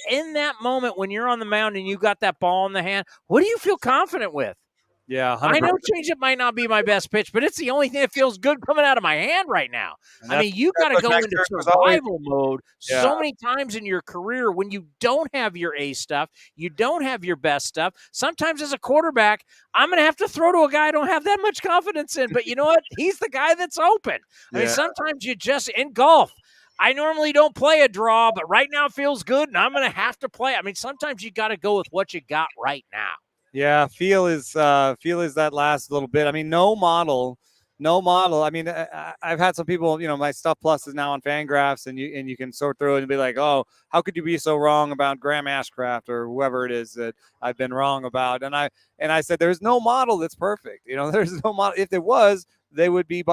in that moment when you're on the mound and you got that ball in the hand, what do you feel confident with? Yeah, 100%. I know changeup might not be my best pitch, but it's the only thing that feels good coming out of my hand right now. I mean, you got to go into survival mode so many times in your career when you don't have your A stuff, you don't have your best stuff. Sometimes as a quarterback, I'm going to have to throw to a guy I don't have that much confidence in, but you know what? He's the guy that's open. I mean, sometimes you just, in golf, I normally don't play a draw, but right now it feels good, and I'm going to have to play. I mean, sometimes you got to go with what you got right now. Yeah, feel is that last little bit. I mean, no model. I mean, I've had some people, you know, my Stuff Plus is now on Fangraphs, and you can sort through it and be like, oh, how could you be so wrong about Graham Ashcraft or whoever it is that I've been wrong about? And I said, there's no model that's perfect. You know, there's no model. If there was, they would be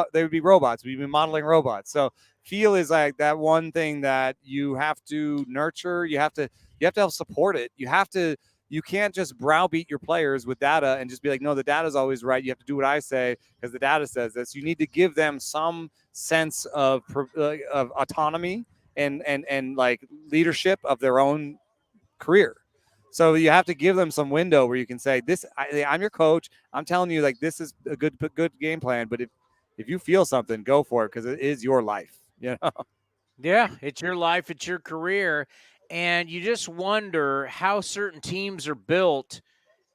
robots. We'd be modeling robots. So feel is like that one thing that you have to nurture. You have to help support it. You can't just browbeat your players with data and just be like, no, the data is always right. You have to do what I say because the data says this. You need to give them some sense of autonomy and like leadership of their own career. So you have to give them some window where you can say, I'm your coach. I'm telling you, like, this is a good game plan. But if you feel something, go for it because it is your life. You know? Yeah, it's your life. It's your career. And you just wonder how certain teams are built.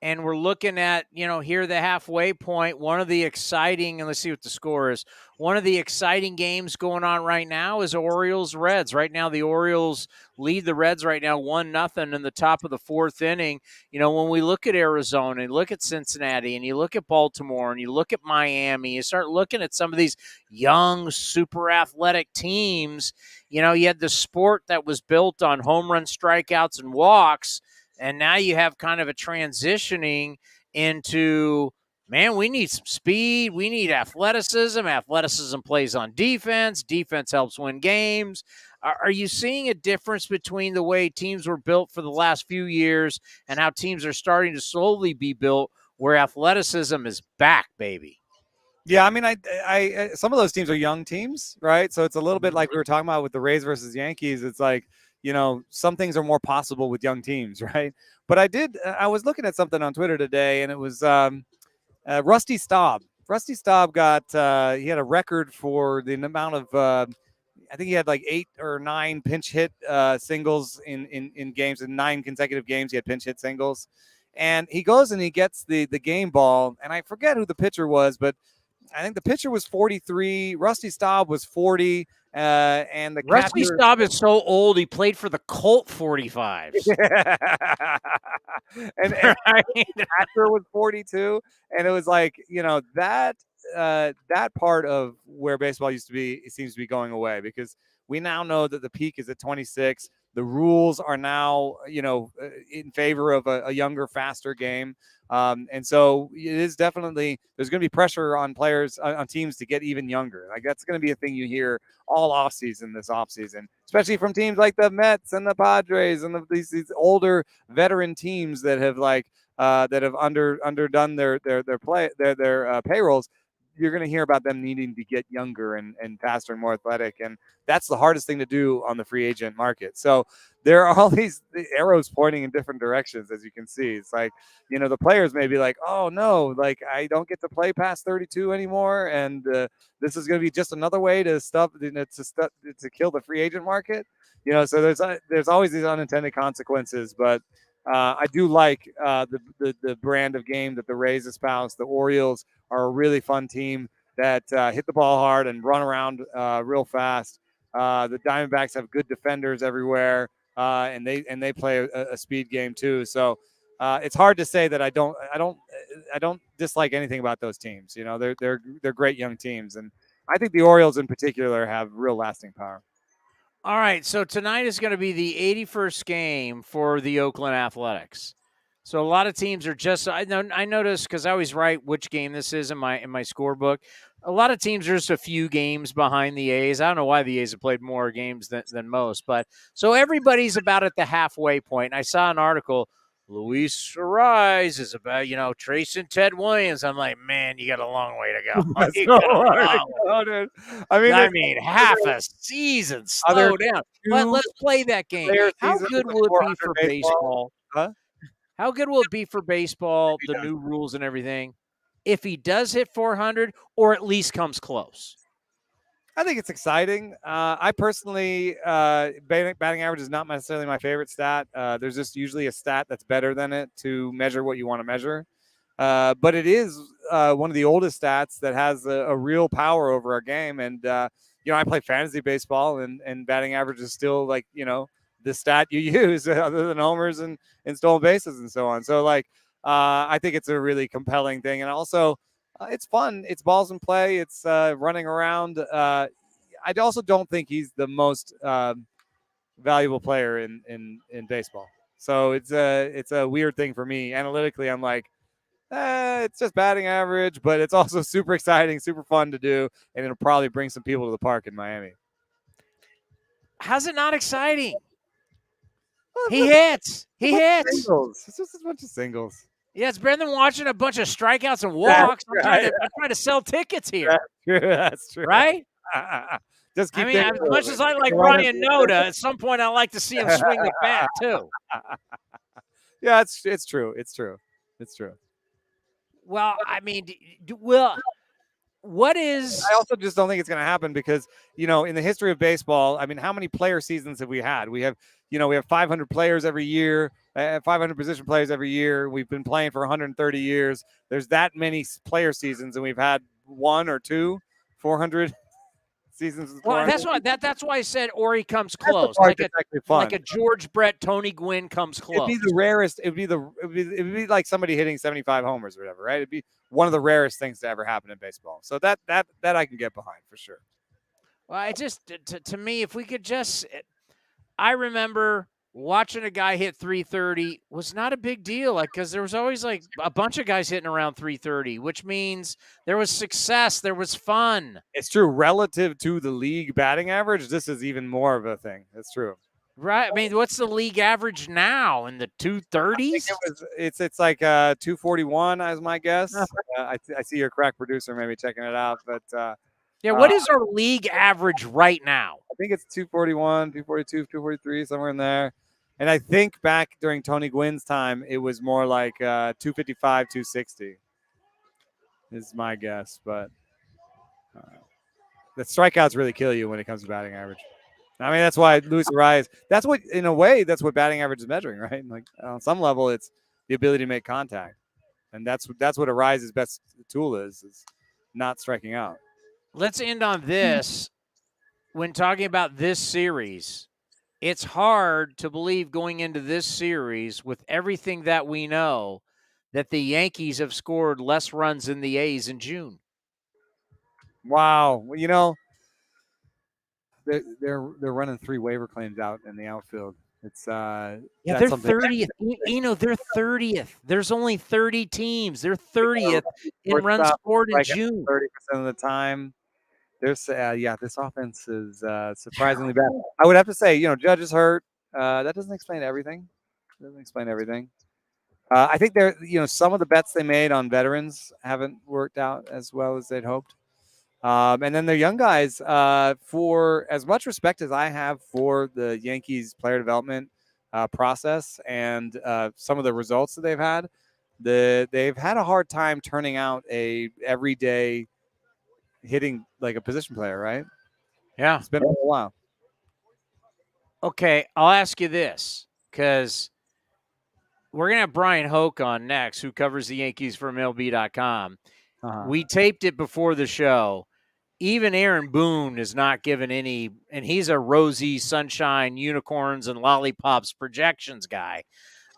And we're looking at, you know, here the halfway point. One of the exciting, and let's see what the score is. one of the exciting games going on right now is Orioles-Reds. Right now, the Orioles lead the Reds right now 1-0 in the top of the fourth inning. You know, when we look at Arizona and look at Cincinnati and you look at Baltimore and you look at Miami, you start looking at some of these young, super athletic teams. You know, you had the sport that was built on home run strikeouts and walks, and now you have kind of a transitioning into, man, we need some speed. We need athleticism. Athleticism plays on defense. Defense helps win games. Are you seeing a difference between the way teams were built for the last few years and how teams are starting to slowly be built where athleticism is back, baby? Yeah, I mean, I some of those teams are young teams, right? So it's a little bit like we were talking about with the Rays versus Yankees. It's like, you know, some things are more possible with young teams, right? But I was looking at something on Twitter today, and it was Rusty Staub. Rusty Staub got he had a record for the amount of I think he had like 8 or 9 pinch hit singles in games. In 9 consecutive games, he had pinch hit singles. And he goes and he gets the game ball, and I forget who the pitcher was, but I think the pitcher was 43. Rusty Staub was 40. And the Rusty catcher... Staub is so old, he played for the Colt 45s. and the catcher was 42. And it was like, you know, that part of where baseball used to be, it seems to be going away, because we now know that the peak is at 26. The rules are now, you know, in favor of a younger, faster game. And so it is definitely, there's going to be pressure on players, on teams to get even younger. Like, that's going to be a thing you hear all offseason, this offseason, especially from teams like the Mets and the Padres and these older veteran teams that have underdone their payrolls. You're going to hear about them needing to get younger and faster and more athletic. And that's the hardest thing to do on the free agent market. So there are all these arrows pointing in different directions, as you can see. It's like, you know, the players may be like, oh no, like I don't get to play past 32 anymore. And this is going to be just another way to kill the free agent market. You know, so there's always these unintended consequences, but I do like the brand of game that the Rays espouse. The Orioles are a really fun team that hit the ball hard and run around real fast. The Diamondbacks have good defenders everywhere, and they play a speed game too. So it's hard to say that I don't dislike anything about those teams. You know, they're great young teams, and I think the Orioles in particular have real lasting power. All right, so tonight is going to be the 81st game for the Oakland Athletics. So a lot of teams are just, I noticed, because I always write which game this is in my scorebook. A lot of teams are just a few games behind the A's. I don't know why the A's have played more games than most, but so everybody's about at the halfway point. And I saw an article, Luis Ariz is about, you know, tracing Ted Williams. I'm like, man, you got a long way to go. Dude. I mean, half a season. Slow down. But let's play that game. How good will it be for baseball? Huh? How good will it be for baseball, the new rules and everything, if he does hit 400 or at least comes close? I think it's exciting. I personally, batting average is not necessarily my favorite stat. There's just usually a stat that's better than it to measure what you want to measure. But it is one of the oldest stats that has a real power over our game. And, you know, I play fantasy baseball, and batting average is still, like, you know, the stat you use other than homers and stolen bases and so on. So, like, I think it's a really compelling thing. And also, it's fun. It's balls in play. It's running around. I also don't think he's the most valuable player in baseball. So it's a weird thing for me. Analytically, I'm like, it's just batting average, but it's also super exciting, super fun to do, and it'll probably bring some people to the park in Miami. How's it not exciting? He hits. Singles. It's just a bunch of singles. Yeah, it's better than watching a bunch of strikeouts and walks. I'm trying to sell tickets here. That's true. Right? Just keep as much as I like Ryan Noda, at some point I like to see him swing the bat too. Yeah, it's true. It's true. Well, I mean, what is? I also just don't think it's going to happen because, you know, in the history of baseball, I mean, how many player seasons have we had? We have 500 players every year, 500 position players every year. We've been playing for 130 years. There's that many player seasons, and we've had 1 or 2 400 seasons. With Well, 400. that's why I said or he comes That's the close, part like that's actually fun. like a George Brett, Tony Gwynn comes close. It'd be the rarest. It'd be like somebody hitting 75 homers or whatever, right? It'd be one of the rarest things to ever happen in baseball. So that I can get behind for sure. Well, I just to me, if we could just, I remember watching a guy hit 330 was not a big deal, like because there was always like a bunch of guys hitting around 330, which means there was success, there was fun. It's true relative to the league batting average. This is even more of a thing. That's true. Right. I mean, what's the league average now in the 230s? It's like 241 as my guess. I see your crack producer maybe checking it out, but yeah, what is our league average right now? I think it's 241, 242, 243, somewhere in there. And I think back during Tony Gwynn's time, it was more like 255, 260 is my guess. But the strikeouts really kill you when it comes to batting average. I mean, that's why Luis Arias, that's what, in a way, that's what batting average is measuring, right? Like on some level, it's the ability to make contact. And that's what Arias' best tool is not striking out. Let's end on this. When talking about this series, it's hard to believe going into this series with everything that we know that the Yankees have scored less runs than the A's in June. Wow. Well, you know, they're running 3 waiver claims out in the outfield. It's they're 30th. They're 30th. There's only 30 teams. They're 30th in runs scored in June. 30% of the time. There's this offense is surprisingly bad. I would have to say, Judge is hurt. That doesn't explain everything. I think some of the bets they made on veterans haven't worked out as well as they'd hoped. And then their young guys, for as much respect as I have for the Yankees player development process and some of the results that they've had, they've had a hard time turning out a everyday hitting like a position player, right? Yeah. It's been a while. Okay, I'll ask you this, because we're going to have Brian Hoke on next, who covers the Yankees for MLB.com. We taped it before the show. Even Aaron Boone is not given any, and he's a rosy, sunshine, unicorns, and lollipops projections guy.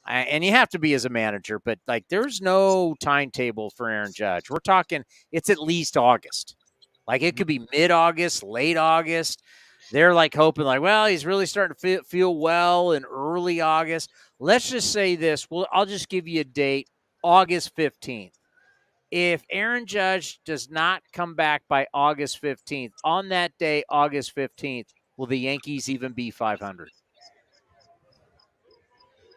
And you have to be as a manager, but like there's no timetable for Aaron Judge. We're talking it's at least August. Like it could be mid-August, late August. They're like hoping like, well, he's really starting to feel well in early August. Let's just say this. Well, I'll just give you a date, August 15th. If Aaron Judge does not come back by August 15th, on that day, August 15th, will the Yankees even be 500?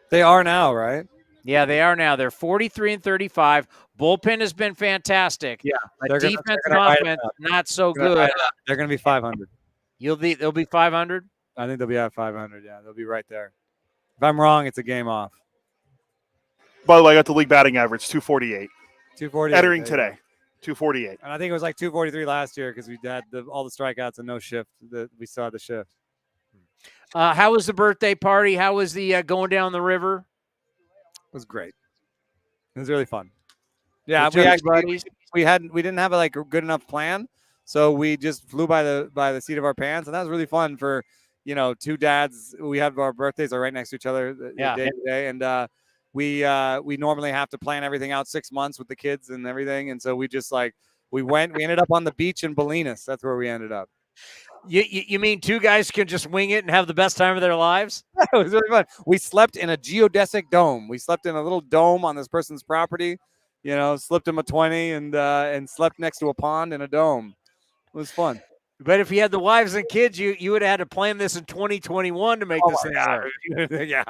They are now, right? Yeah, they are now. They're 43-35. Bullpen has been fantastic. Yeah, but defense and offense not so good. They're going to be 500. They'll be 500? I think they'll be at 500, yeah. They'll be right there. If I'm wrong, it's a game off. By the way, I got the league batting average, 248. 248. Entering today, 248. And I think it was like 243 last year because we had all the strikeouts and no shift. We saw the shift. How was the birthday party? How was the going down the river? It was great. It was really fun. Yeah, we didn't have a good enough plan, so we just flew by the seat of our pants, and that was really fun for 2 dads. We have our birthdays are right next to each other day to day, and we normally have to plan everything out 6 months with the kids and everything, and so we just we ended up on the beach in Bolinas. That's where we ended up. You mean 2 guys can just wing it and have the best time of their lives? It was really fun. We slept in a geodesic dome. We slept in a little dome on this person's property. Slipped him a 20 and slept next to a pond in a dome. It was fun. But if you had the wives and kids, you would have had to plan this in 2021 to make this thing work. Yeah.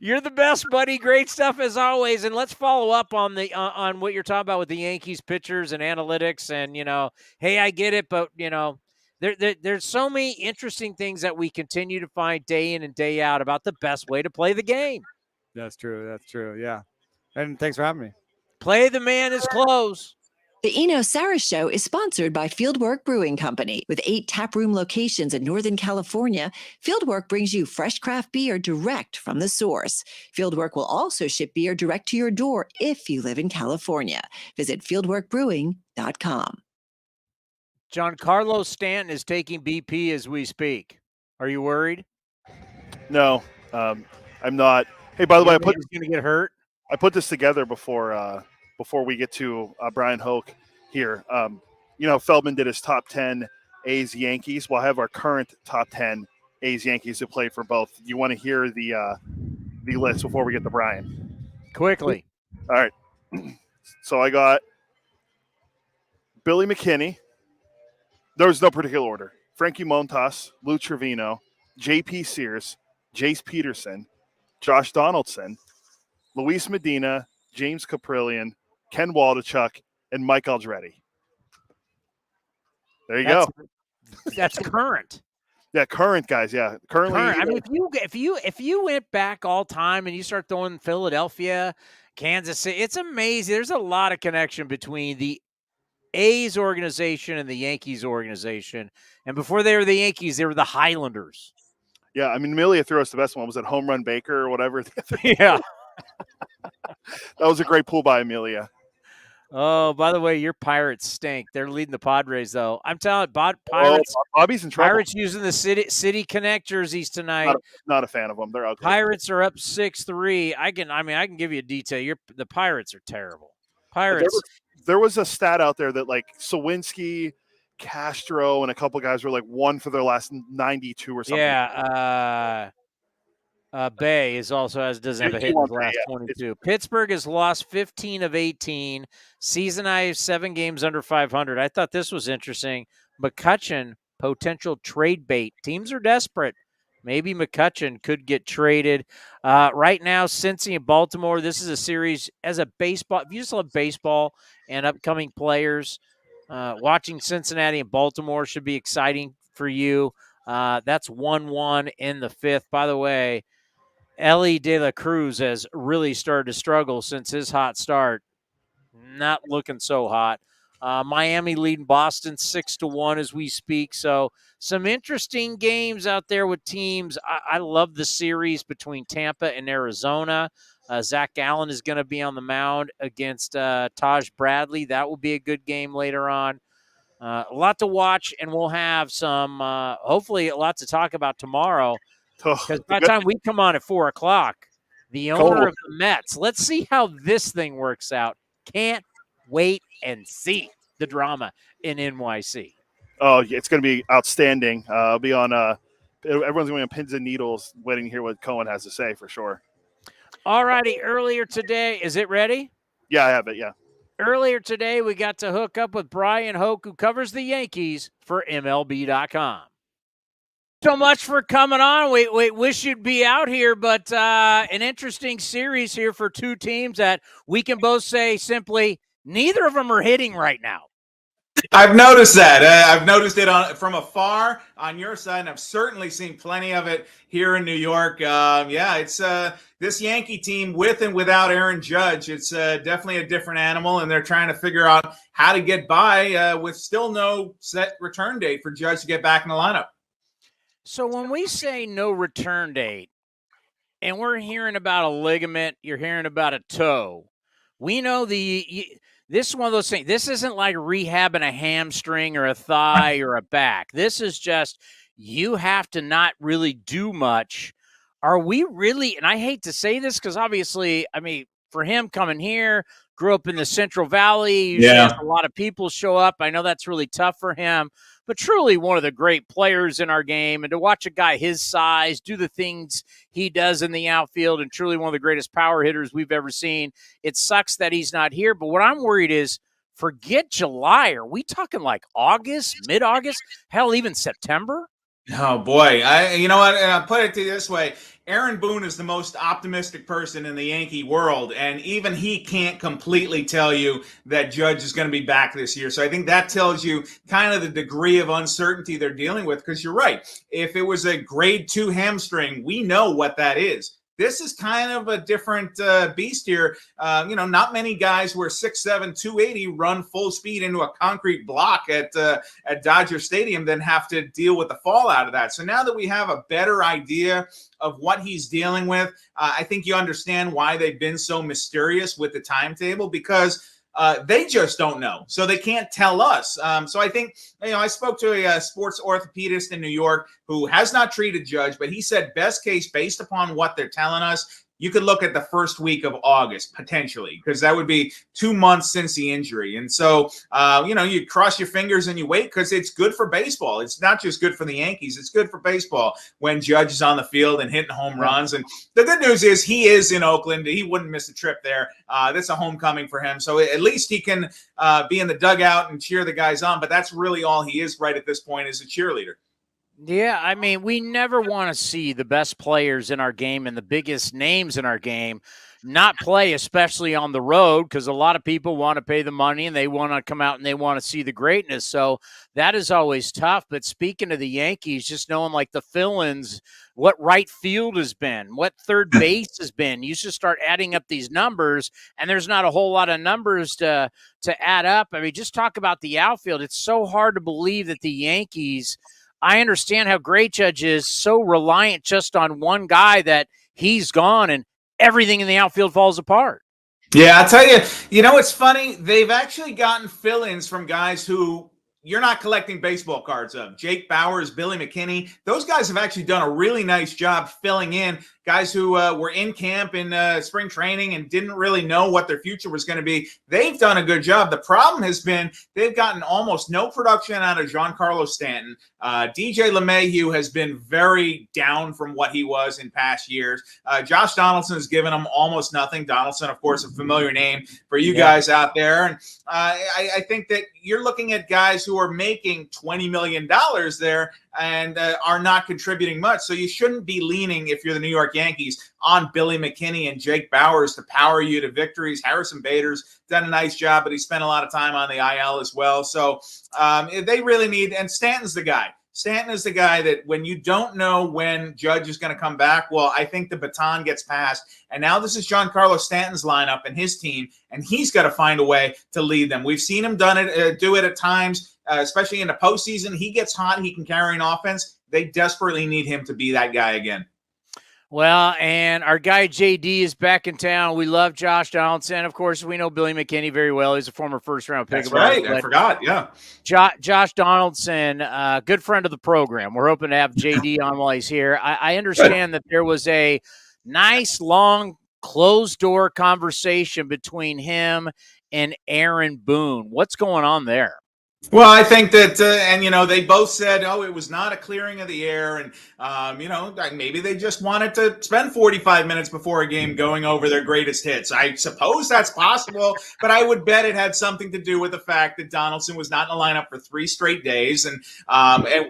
You're the best, buddy. Great stuff as always. And let's follow up on on what you're talking about with the Yankees pitchers and analytics. And hey, I get it, but there's so many interesting things that we continue to find day in and day out about the best way to play the game. That's true. Yeah. And thanks for having me. Play the man is close. The Eno Sarah Show is sponsored by Fieldwork Brewing Company. With 8 taproom locations in Northern California, Fieldwork brings you fresh craft beer direct from the source. Fieldwork will also ship beer direct to your door if you live in California. Visit fieldworkbrewing.com. Giancarlo Stanton is taking BP as we speak. Are you worried? No, I'm not. Hey, by the way, He's going to get hurt. I put this together before we get to Brian Hoke here. Feldman did his top 10 A's Yankees. We'll have our current top 10 A's Yankees who played for both. You want to hear the list before we get to Brian? Quickly. All right. So I got Billy McKinney. There was no particular order. Frankie Montas, Lou Trevino, J.P. Sears, Jace Peterson, Josh Donaldson, Luis Medina, James Caprillion, Ken Waldachuk, and Mike Aldrete. There you go. That's current. Yeah, current guys. Yeah, currently. I mean, if you went back all time and you start throwing Philadelphia, Kansas City, it's amazing. There's a lot of connection between the A's organization and the Yankees organization. And before they were the Yankees, they were the Highlanders. Yeah, I mean, Amelia threw us the best one. Was it Home Run Baker or whatever? Yeah. That was a great pull by Amelia. Oh, by the way, your Pirates stink. They're leading the Padres, though. I'm telling you, Pirates. Bobby's in trouble. Pirates using the City Connect jerseys tonight. Not a fan of them. They're ugly. Pirates are up 6-3. I can give you a detail. The Pirates are terrible. Pirates. There was a stat out there that like Sawinski, Castro, and a couple guys were like 1 for their last 92 or something. Yeah. Bay doesn't have a hit in his last 22. Pittsburgh has lost 15 of 18. Season high 7 games under 500. I thought this was interesting. McCutchen, potential trade bait. Teams are desperate. Maybe McCutchen could get traded. Right now, Cincy and Baltimore, this is a series as a baseball. If you just love baseball and upcoming players, watching Cincinnati and Baltimore should be exciting for you. That's 1-1 in the 5th. By the way, Ellie De La Cruz has really started to struggle since his hot start. Not looking so hot. Miami leading Boston 6-1 as we speak. So some interesting games out there with teams. I love the series between Tampa and Arizona. Zach Gallen is going to be on the mound against Taj Bradley. That will be a good game later on. A lot to watch, and we'll have some, hopefully, a lot to talk about tomorrow. Because by the time we come on at 4 o'clock, the owner of the Mets, let's see how this thing works out. Can't wait and see the drama in NYC. Oh, it's going to be outstanding. I'll be on, everyone's going to be on pins and needles waiting to hear what Cohen has to say for sure. All righty. Earlier today, is it ready? Yeah, I have it. Yeah. Earlier today, we got to hook up with Brian Hoke, who covers the Yankees for MLB.com. So much for coming on. We wish you'd be out here, but an interesting series here for two teams that we can both say simply, neither of them are hitting right now. I've noticed that. I've noticed it from afar on your side, and I've certainly seen plenty of it here in New York. It's this Yankee team with and without Aaron Judge. It's definitely a different animal, and they're trying to figure out how to get by with still no set return date for Judge to get back in the lineup. So when we say no return date, and we're hearing about a ligament, you're hearing about a toe, we know this is one of those things. This isn't like rehabbing a hamstring or a thigh or a back. This is just you have to not really do much. Are we really, and I hate to say this because obviously, I mean, for him coming here, grew up in the Central Valley, usually has a lot of people show up. I know that's really tough for him, but truly one of the great players in our game. And to watch a guy his size do the things he does in the outfield and truly one of the greatest power hitters we've ever seen, it sucks that he's not here. But what I'm worried is, forget July. Are we talking like August, mid-August, hell, even September? Oh, boy. You know what? I'll put it to you this way. Aaron Boone is the most optimistic person in the Yankee world, and even he can't completely tell you that Judge is going to be back this year. So I think that tells you kind of the degree of uncertainty they're dealing with, because you're right. If it was a grade 2 hamstring, we know what that is. this is kind of a different beast here. Not many guys who are 6'7", 280 run full speed into a concrete block at Dodger Stadium, then have to deal with the fallout of that. So now that we have a better idea of what he's dealing with, I think you understand why they've been so mysterious with the timetable, because they just don't know. So they can't tell us. So I think, I spoke to a sports orthopedist in New York who has not treated Judge, but he said best case, based upon what they're telling us, you could look at the first week of August potentially, because that would be 2 months since the injury. And so, you cross your fingers and you wait, because it's good for baseball. It's not just good for the Yankees. It's good for baseball when Judge is on the field and hitting home runs. And the good news is he is in Oakland. He wouldn't miss a trip there. That's a homecoming for him. So at least he can be in the dugout and cheer the guys on. But that's really all he is right at this point, is a cheerleader. Yeah, I mean, we never want to see the best players in our game and the biggest names in our game not play, especially on the road, because a lot of people want to pay the money and they want to come out and they want to see the greatness. So that is always tough. But speaking of the Yankees, just knowing like the fill-ins, what right field has been, what third base has been, you should start adding up these numbers, and there's not a whole lot of numbers to add up. I mean, just talk about the outfield. It's so hard to believe that the Yankees – I understand how great Judge is, so reliant just on one guy that he's gone and everything in the outfield falls apart. Yeah, I'll tell you, it's funny. They've actually gotten fill-ins from guys who you're not collecting baseball cards of. Jake Bauers, Billy McKinney, those guys have actually done a really nice job filling in guys who were in camp in spring training and didn't really know what their future was going to be. They've done a good job. The problem has been they've gotten almost no production out of Giancarlo Stanton. DJ LeMahieu has been very down from what he was in past years. Josh Donaldson has given them almost nothing. Donaldson, of course, a familiar name for you guys out there. And I think that you're looking at guys who are making $20 million there and are not contributing much. So you shouldn't be leaning, if you're the New York Yankees, on Billy McKinney and Jake Bauers to power you to victories. Harrison Bader's done a nice job, but he spent a lot of time on the IL as well. So they really need, and Stanton's the guy. Stanton is the guy that when you don't know when Judge is going to come back, well, I think the baton gets passed. And now this is Giancarlo Stanton's lineup and his team, and he's got to find a way to lead them. We've seen him do it at times, especially in the postseason. He gets hot. He can carry an offense. They desperately need him to be that guy again. Well, and our guy JD is back in town. We love Josh Donaldson. Of course, we know Billy McKinney very well. He's a former first-round pick. That's right. I forgot, yeah. Josh Donaldson, good friend of the program. We're hoping to have JD on while he's here. I understand that there was a nice, long, closed-door conversation between him and Aaron Boone. What's going on there? Well, I think that, they both said, it was not a clearing of the air. And, maybe they just wanted to spend 45 minutes before a game going over their greatest hits. I suppose that's possible, but I would bet it had something to do with the fact that Donaldson was not in the lineup for 3 straight days. And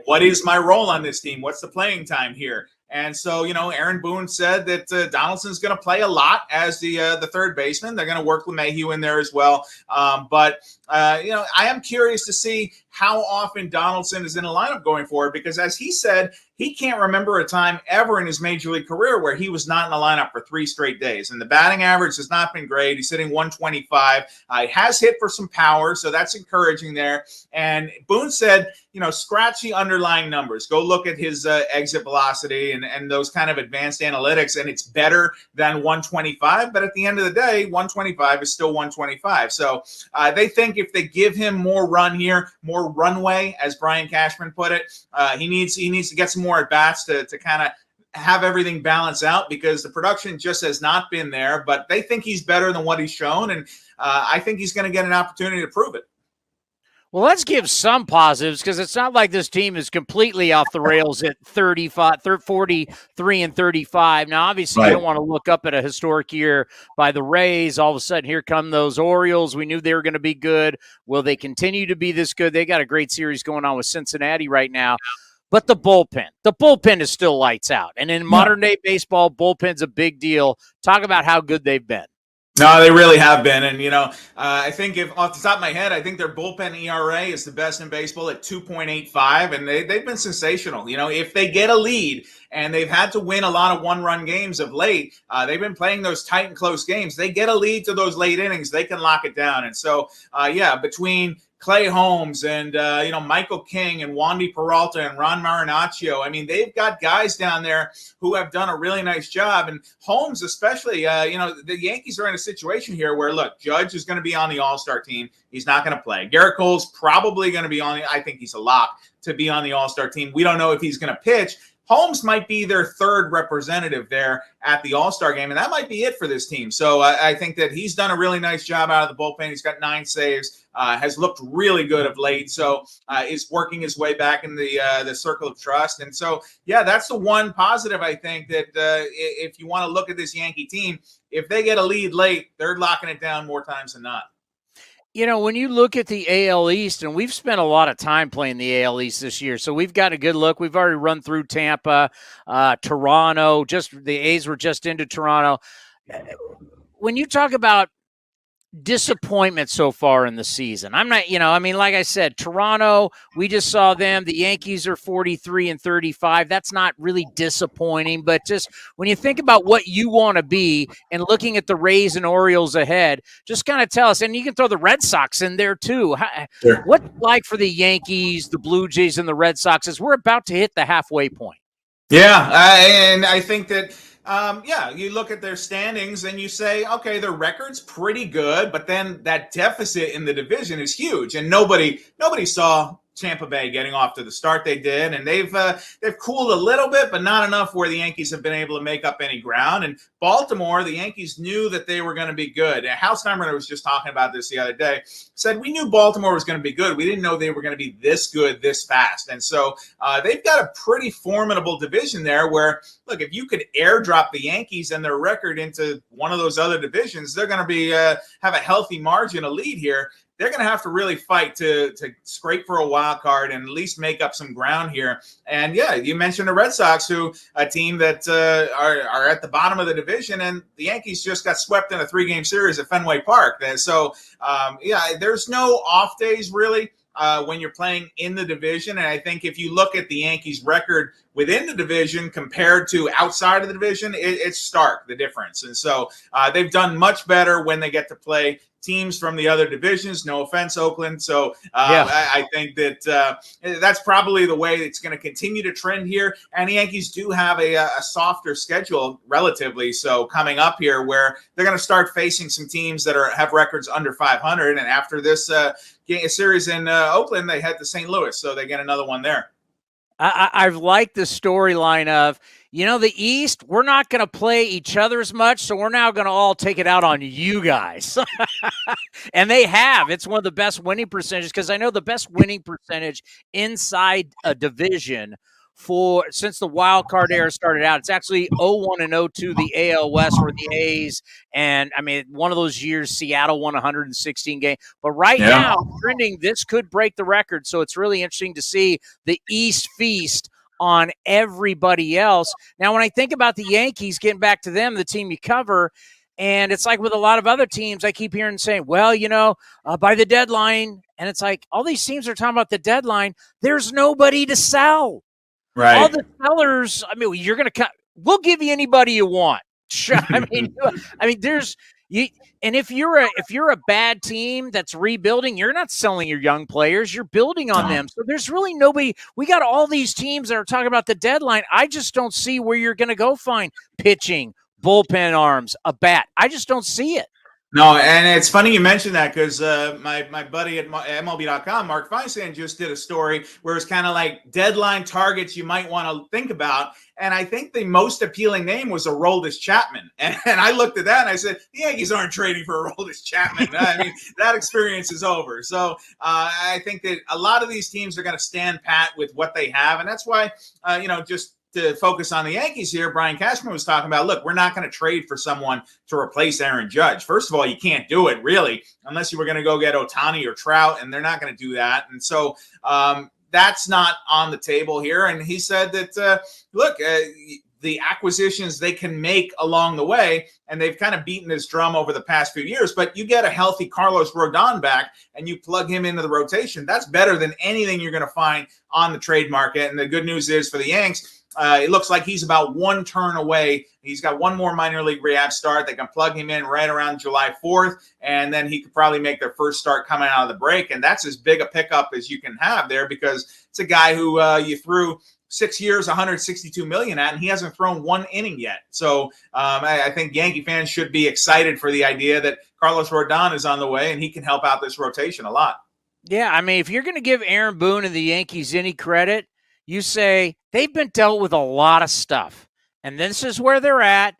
what is my role on this team? What's the playing time here? And so, Aaron Boone said that Donaldson's going to play a lot as the third baseman. They're going to work LeMahieu in there as well. But I am curious to see how often Donaldson is in a lineup going forward, because as he said, he can't remember a time ever in his major league career where he was not in the lineup for 3 straight days. And the batting average has not been great. He's hitting 125. He has hit for some power, so that's encouraging there. And Boone said, scratch the underlying numbers. Go look at his exit velocity and those kind of advanced analytics, and it's better than 125. But at the end of the day, 125 is still 125. So they think if they give him more run here, more runway, as Brian Cashman put it, he needs to get some more at-bats to kind of have everything balance out, because the production just has not been there. But they think he's better than what he's shown, and I think he's going to get an opportunity to prove it. Well, let's give some positives, because it's not like this team is completely off the rails at 43 and 35. Now, obviously, You don't want to look up at a historic year by the Rays. All of a sudden, here come those Orioles. We knew they were going to be good. Will they continue to be this good? They got a great series going on with Cincinnati right now. But the bullpen is still lights out. And in modern-day baseball, bullpen's a big deal. Talk about how good they've been. No, they really have been. And, I think if off the top of my head, I think their bullpen ERA is the best in baseball at 2.85. And they've been sensational. If they get a lead, and they've had to win a lot of one-run games of late, they've been playing those tight and close games. They get a lead to those late innings, they can lock it down. And so, between Clay Holmes and, Michael King and Wandy Peralta and Ron Marinaccio. I mean, they've got guys down there who have done a really nice job. And Holmes especially, the Yankees are in a situation here where, look, Judge is going to be on the All-Star team. He's not going to play. Garrett Cole's probably going to be I think he's a lock to be on the All-Star team. We don't know if he's going to pitch. Holmes might be their third representative there at the All-Star game, and that might be it for this team. So I think that he's done a really nice job out of the bullpen. He's got 9 saves, has looked really good of late, so is working his way back in the circle of trust. And so, that's the one positive, I think, that if you want to look at this Yankee team, if they get a lead late, they're locking it down more times than not. When you look at the AL East, and we've spent a lot of time playing the AL East this year, so we've got a good look. We've already run through Tampa, Toronto. Just the A's were just into Toronto. When you talk about disappointment so far in the season, I'm not, like I said, Toronto, we just saw them. The Yankees are 43-35. That's not really disappointing, but just when you think about what you want to be and looking at the Rays and Orioles ahead, just kind of tell us, and you can throw the Red Sox in there too. Sure. What's it like for the Yankees, the Blue Jays, and the Red Sox as we're about to hit the halfway point? Yeah, and I think that you look at their standings and you say, okay, their record's pretty good, but then that deficit in the division is huge, and nobody saw Tampa Bay getting off to the start they did, and they've cooled a little bit, but not enough where the Yankees have been able to make up any ground. And Baltimore, the Yankees knew that they were going to be good. Hal Steinbrenner was just talking about this the other day. Said we knew Baltimore was going to be good. We didn't know they were going to be this good this fast. And so they've got a pretty formidable division there where, look, if you could airdrop the Yankees and their record into one of those other divisions, they're going to be have a healthy margin, a lead here. They're going to have to really fight to scrape for a wild card and at least make up some ground here. And you mentioned the Red Sox, a team that are at the bottom of the division, and the Yankees just got swept in a 3-game series at Fenway Park. So, there's no off days really when you're playing in the division. And I think if you look at the Yankees' record within the division compared to outside of the division, it's stark, the difference. And so they've done much better when they get to play teams from the other divisions. No offense, Oakland. So I think that that's probably the way it's going to continue to trend here. And the Yankees do have a softer schedule relatively. So coming up here where they're going to start facing some teams that have records under 500. And after this series in Oakland, they head to St. Louis. So they get another one there. I've liked the storyline of, the East, we're not going to play each other as much, so we're now going to all take it out on you guys. And they have. It's one of the best winning percentages, because I know the best winning percentage inside a division since the wild card era started out, it's actually 0-1 and 0-2 the AL West for the A's. And I mean, one of those years, Seattle won 116 games. But right now, trending, this could break the record. So it's really interesting to see the East feast on everybody else. Now, when I think about the Yankees, getting back to them, the team you cover, and it's like with a lot of other teams, I keep hearing saying, well, by the deadline, and it's like all these teams are talking about the deadline. There's nobody to sell. Right. All the sellers, you're going to we'll give you anybody you want. There's you, and if you're a bad team that's rebuilding, you're not selling your young players, you're building on them. So there's really nobody. We got all these teams that are talking about the deadline. I just don't see where you're going to go find pitching, bullpen arms, a bat. I just don't see it. No, and it's funny you mentioned that because my buddy at MLB.com, Mark Feinstein, just did a story where it's kind of like deadline targets you might want to think about. And I think the most appealing name was Aroldis Chapman. And I looked at that and I said, the Yankees aren't trading for Aroldis Chapman. I mean, that experience is over. So I think that a lot of these teams are going to stand pat with what they have. And that's why, just to focus on the Yankees here, Brian Cashman was talking about, look, we're not going to trade for someone to replace Aaron Judge. First of all, you can't do it really unless you were going to go get Ohtani or Trout, and they're not going to do that. And so that's not on the table here. And he said that, the acquisitions they can make along the way. And they've kind of beaten this drum over the past few years. But you get a healthy Carlos Rodon back and you plug him into the rotation. That's better than anything you're going to find on the trade market. And the good news is for the Yanks, it looks like he's about one turn away. He's got one more minor league rehab start. They can plug him in right around July 4th, and then he could probably make their first start coming out of the break. And that's as big a pickup as you can have there, because it's a guy who you threw 6 years, $162 million at, and he hasn't thrown one inning yet. So I think Yankee fans should be excited for the idea that Carlos Rodon is on the way, and he can help out this rotation a lot. Yeah, I mean, if you're going to give Aaron Boone and the Yankees any credit, you say they've been dealt with a lot of stuff, and this is where they're at.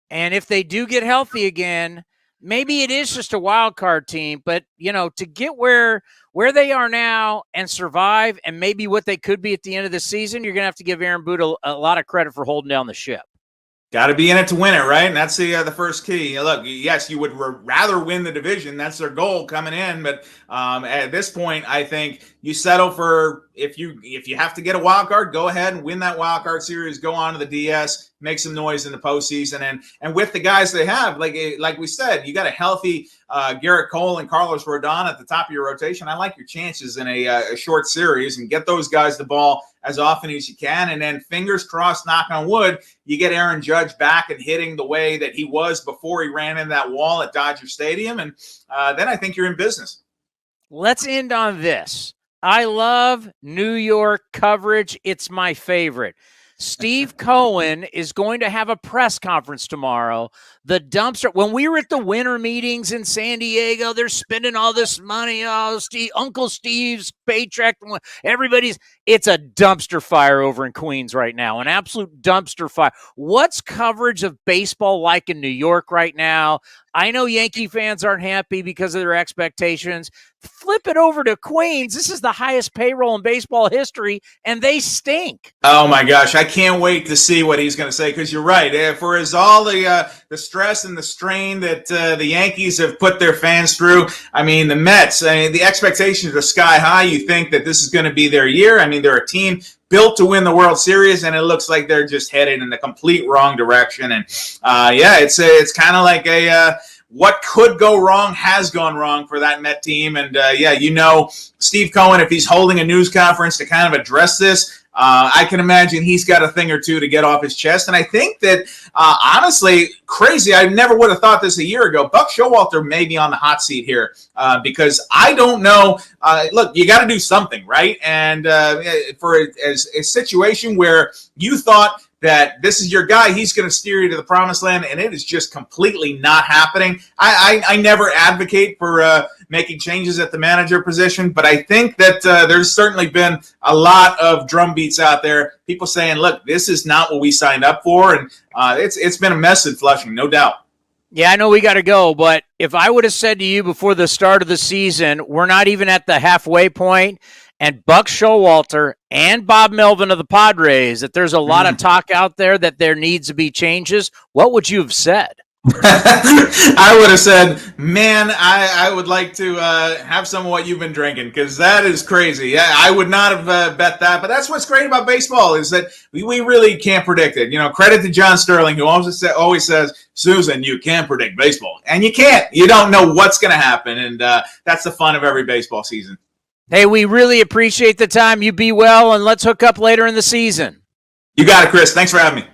And if they do get healthy again, maybe it is just a wild card team. But, to get where they are now and survive and maybe what they could be at the end of the season, you're going to have to give Aaron Boone a lot of credit for holding down the ship. Got to be in it to win it, right? And that's the first key. Look, yes, you would rather win the division. That's their goal coming in. But at this point, I think you settle for, if you have to get a wild card, go ahead and win that wild card series. Go on to the DS, make some noise in the postseason, and with the guys they have, like we said, you got a healthy Garrett Cole and Carlos Rodon at the top of your rotation. I like your chances in a short series, and get those guys the ball as often as you can. And then fingers crossed, knock on wood, you get Aaron Judge back and hitting the way that he was before he ran in that wall at Dodger Stadium. And then I think you're in business. Let's end on this. I love New York coverage. It's my favorite. Steve Cohen is going to have a press conference tomorrow. The dumpster, when we were at the winter meetings in San Diego, they're spending all this money. Oh, Uncle Steve's paycheck. It's a dumpster fire over in Queens right now, an absolute dumpster fire. What's coverage of baseball like in New York right now? I know Yankee fans aren't happy because of their expectations. Flip it over to Queens. This is the highest payroll in baseball history, and they stink. Oh, my gosh. I can't wait to see what he's going to say, because you're right. For all the stress and the strain that the Yankees have put their fans through, I mean, the Mets, the expectations are sky high. You think that this is going to be their year. I mean, they're a team built to win the World Series, and it looks like they're just headed in the complete wrong direction. And it's kind of like what could go wrong has gone wrong for that Met team. And Steve Cohen, if he's holding a news conference to kind of address this, I can imagine he's got a thing or two to get off his chest. And I think that, honestly, crazy, I never would have thought this a year ago, Buck Showalter may be on the hot seat here, because I don't know. Look, you got to do something, right? And for a situation where you thought that this is your guy, he's going to steer you to the promised land, and it is just completely not happening. I never advocate for making changes at the manager position, but I think that there's certainly been a lot of drum beats out there, people saying, look, this is not what we signed up for, and it's been a mess in Flushing, no doubt. Yeah, I know we got to go, but if I would have said to you before the start of the season, we're not even at the halfway point, and Buck Showalter and Bob Melvin of the Padres, that there's a lot of talk out there that there needs to be changes, what would you have said? I would have said, man, I would like to have some of what you've been drinking, because that is crazy. Yeah, I would not have bet that, but that's what's great about baseball, is that we really can't predict it. Credit to John Sterling, who always says, Susan, you can't predict baseball. And you can't. You don't know what's going to happen, and that's the fun of every baseball season. Hey, we really appreciate the time. You be well, and let's hook up later in the season. You got it, Chris. Thanks for having me.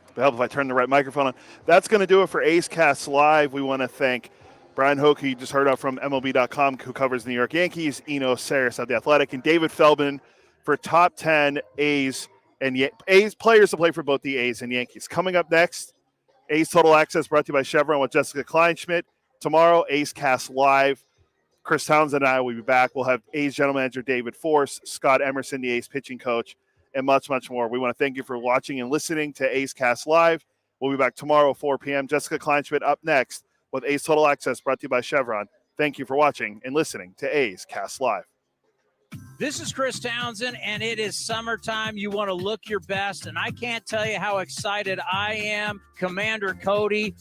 It'll help if I turn the right microphone on. That's going to do it for A's Cast Live. We want to thank Brian Hoke, who you just heard out from MLB.com, who covers the New York Yankees, Eno Saris of The Athletic, and David Feldman for top 10 A's and A's players to play for both the A's and Yankees. Coming up next, A's Total Access brought to you by Chevron with Jessica Kleinschmidt. Tomorrow, A's Cast Live. Chris Townsend and I will be back. We'll have A's General Manager David Force, Scott Emerson, the A's pitching coach, and much, much more. We want to thank you for watching and listening to A's Cast Live. We'll be back tomorrow, 4 p.m. Jessica Kleinschmidt up next with A's Total Access brought to you by Chevron. Thank you for watching and listening to A's Cast Live. This is Chris Townsend, and it is summertime. You want to look your best, and I can't tell you how excited I am. Commander Cody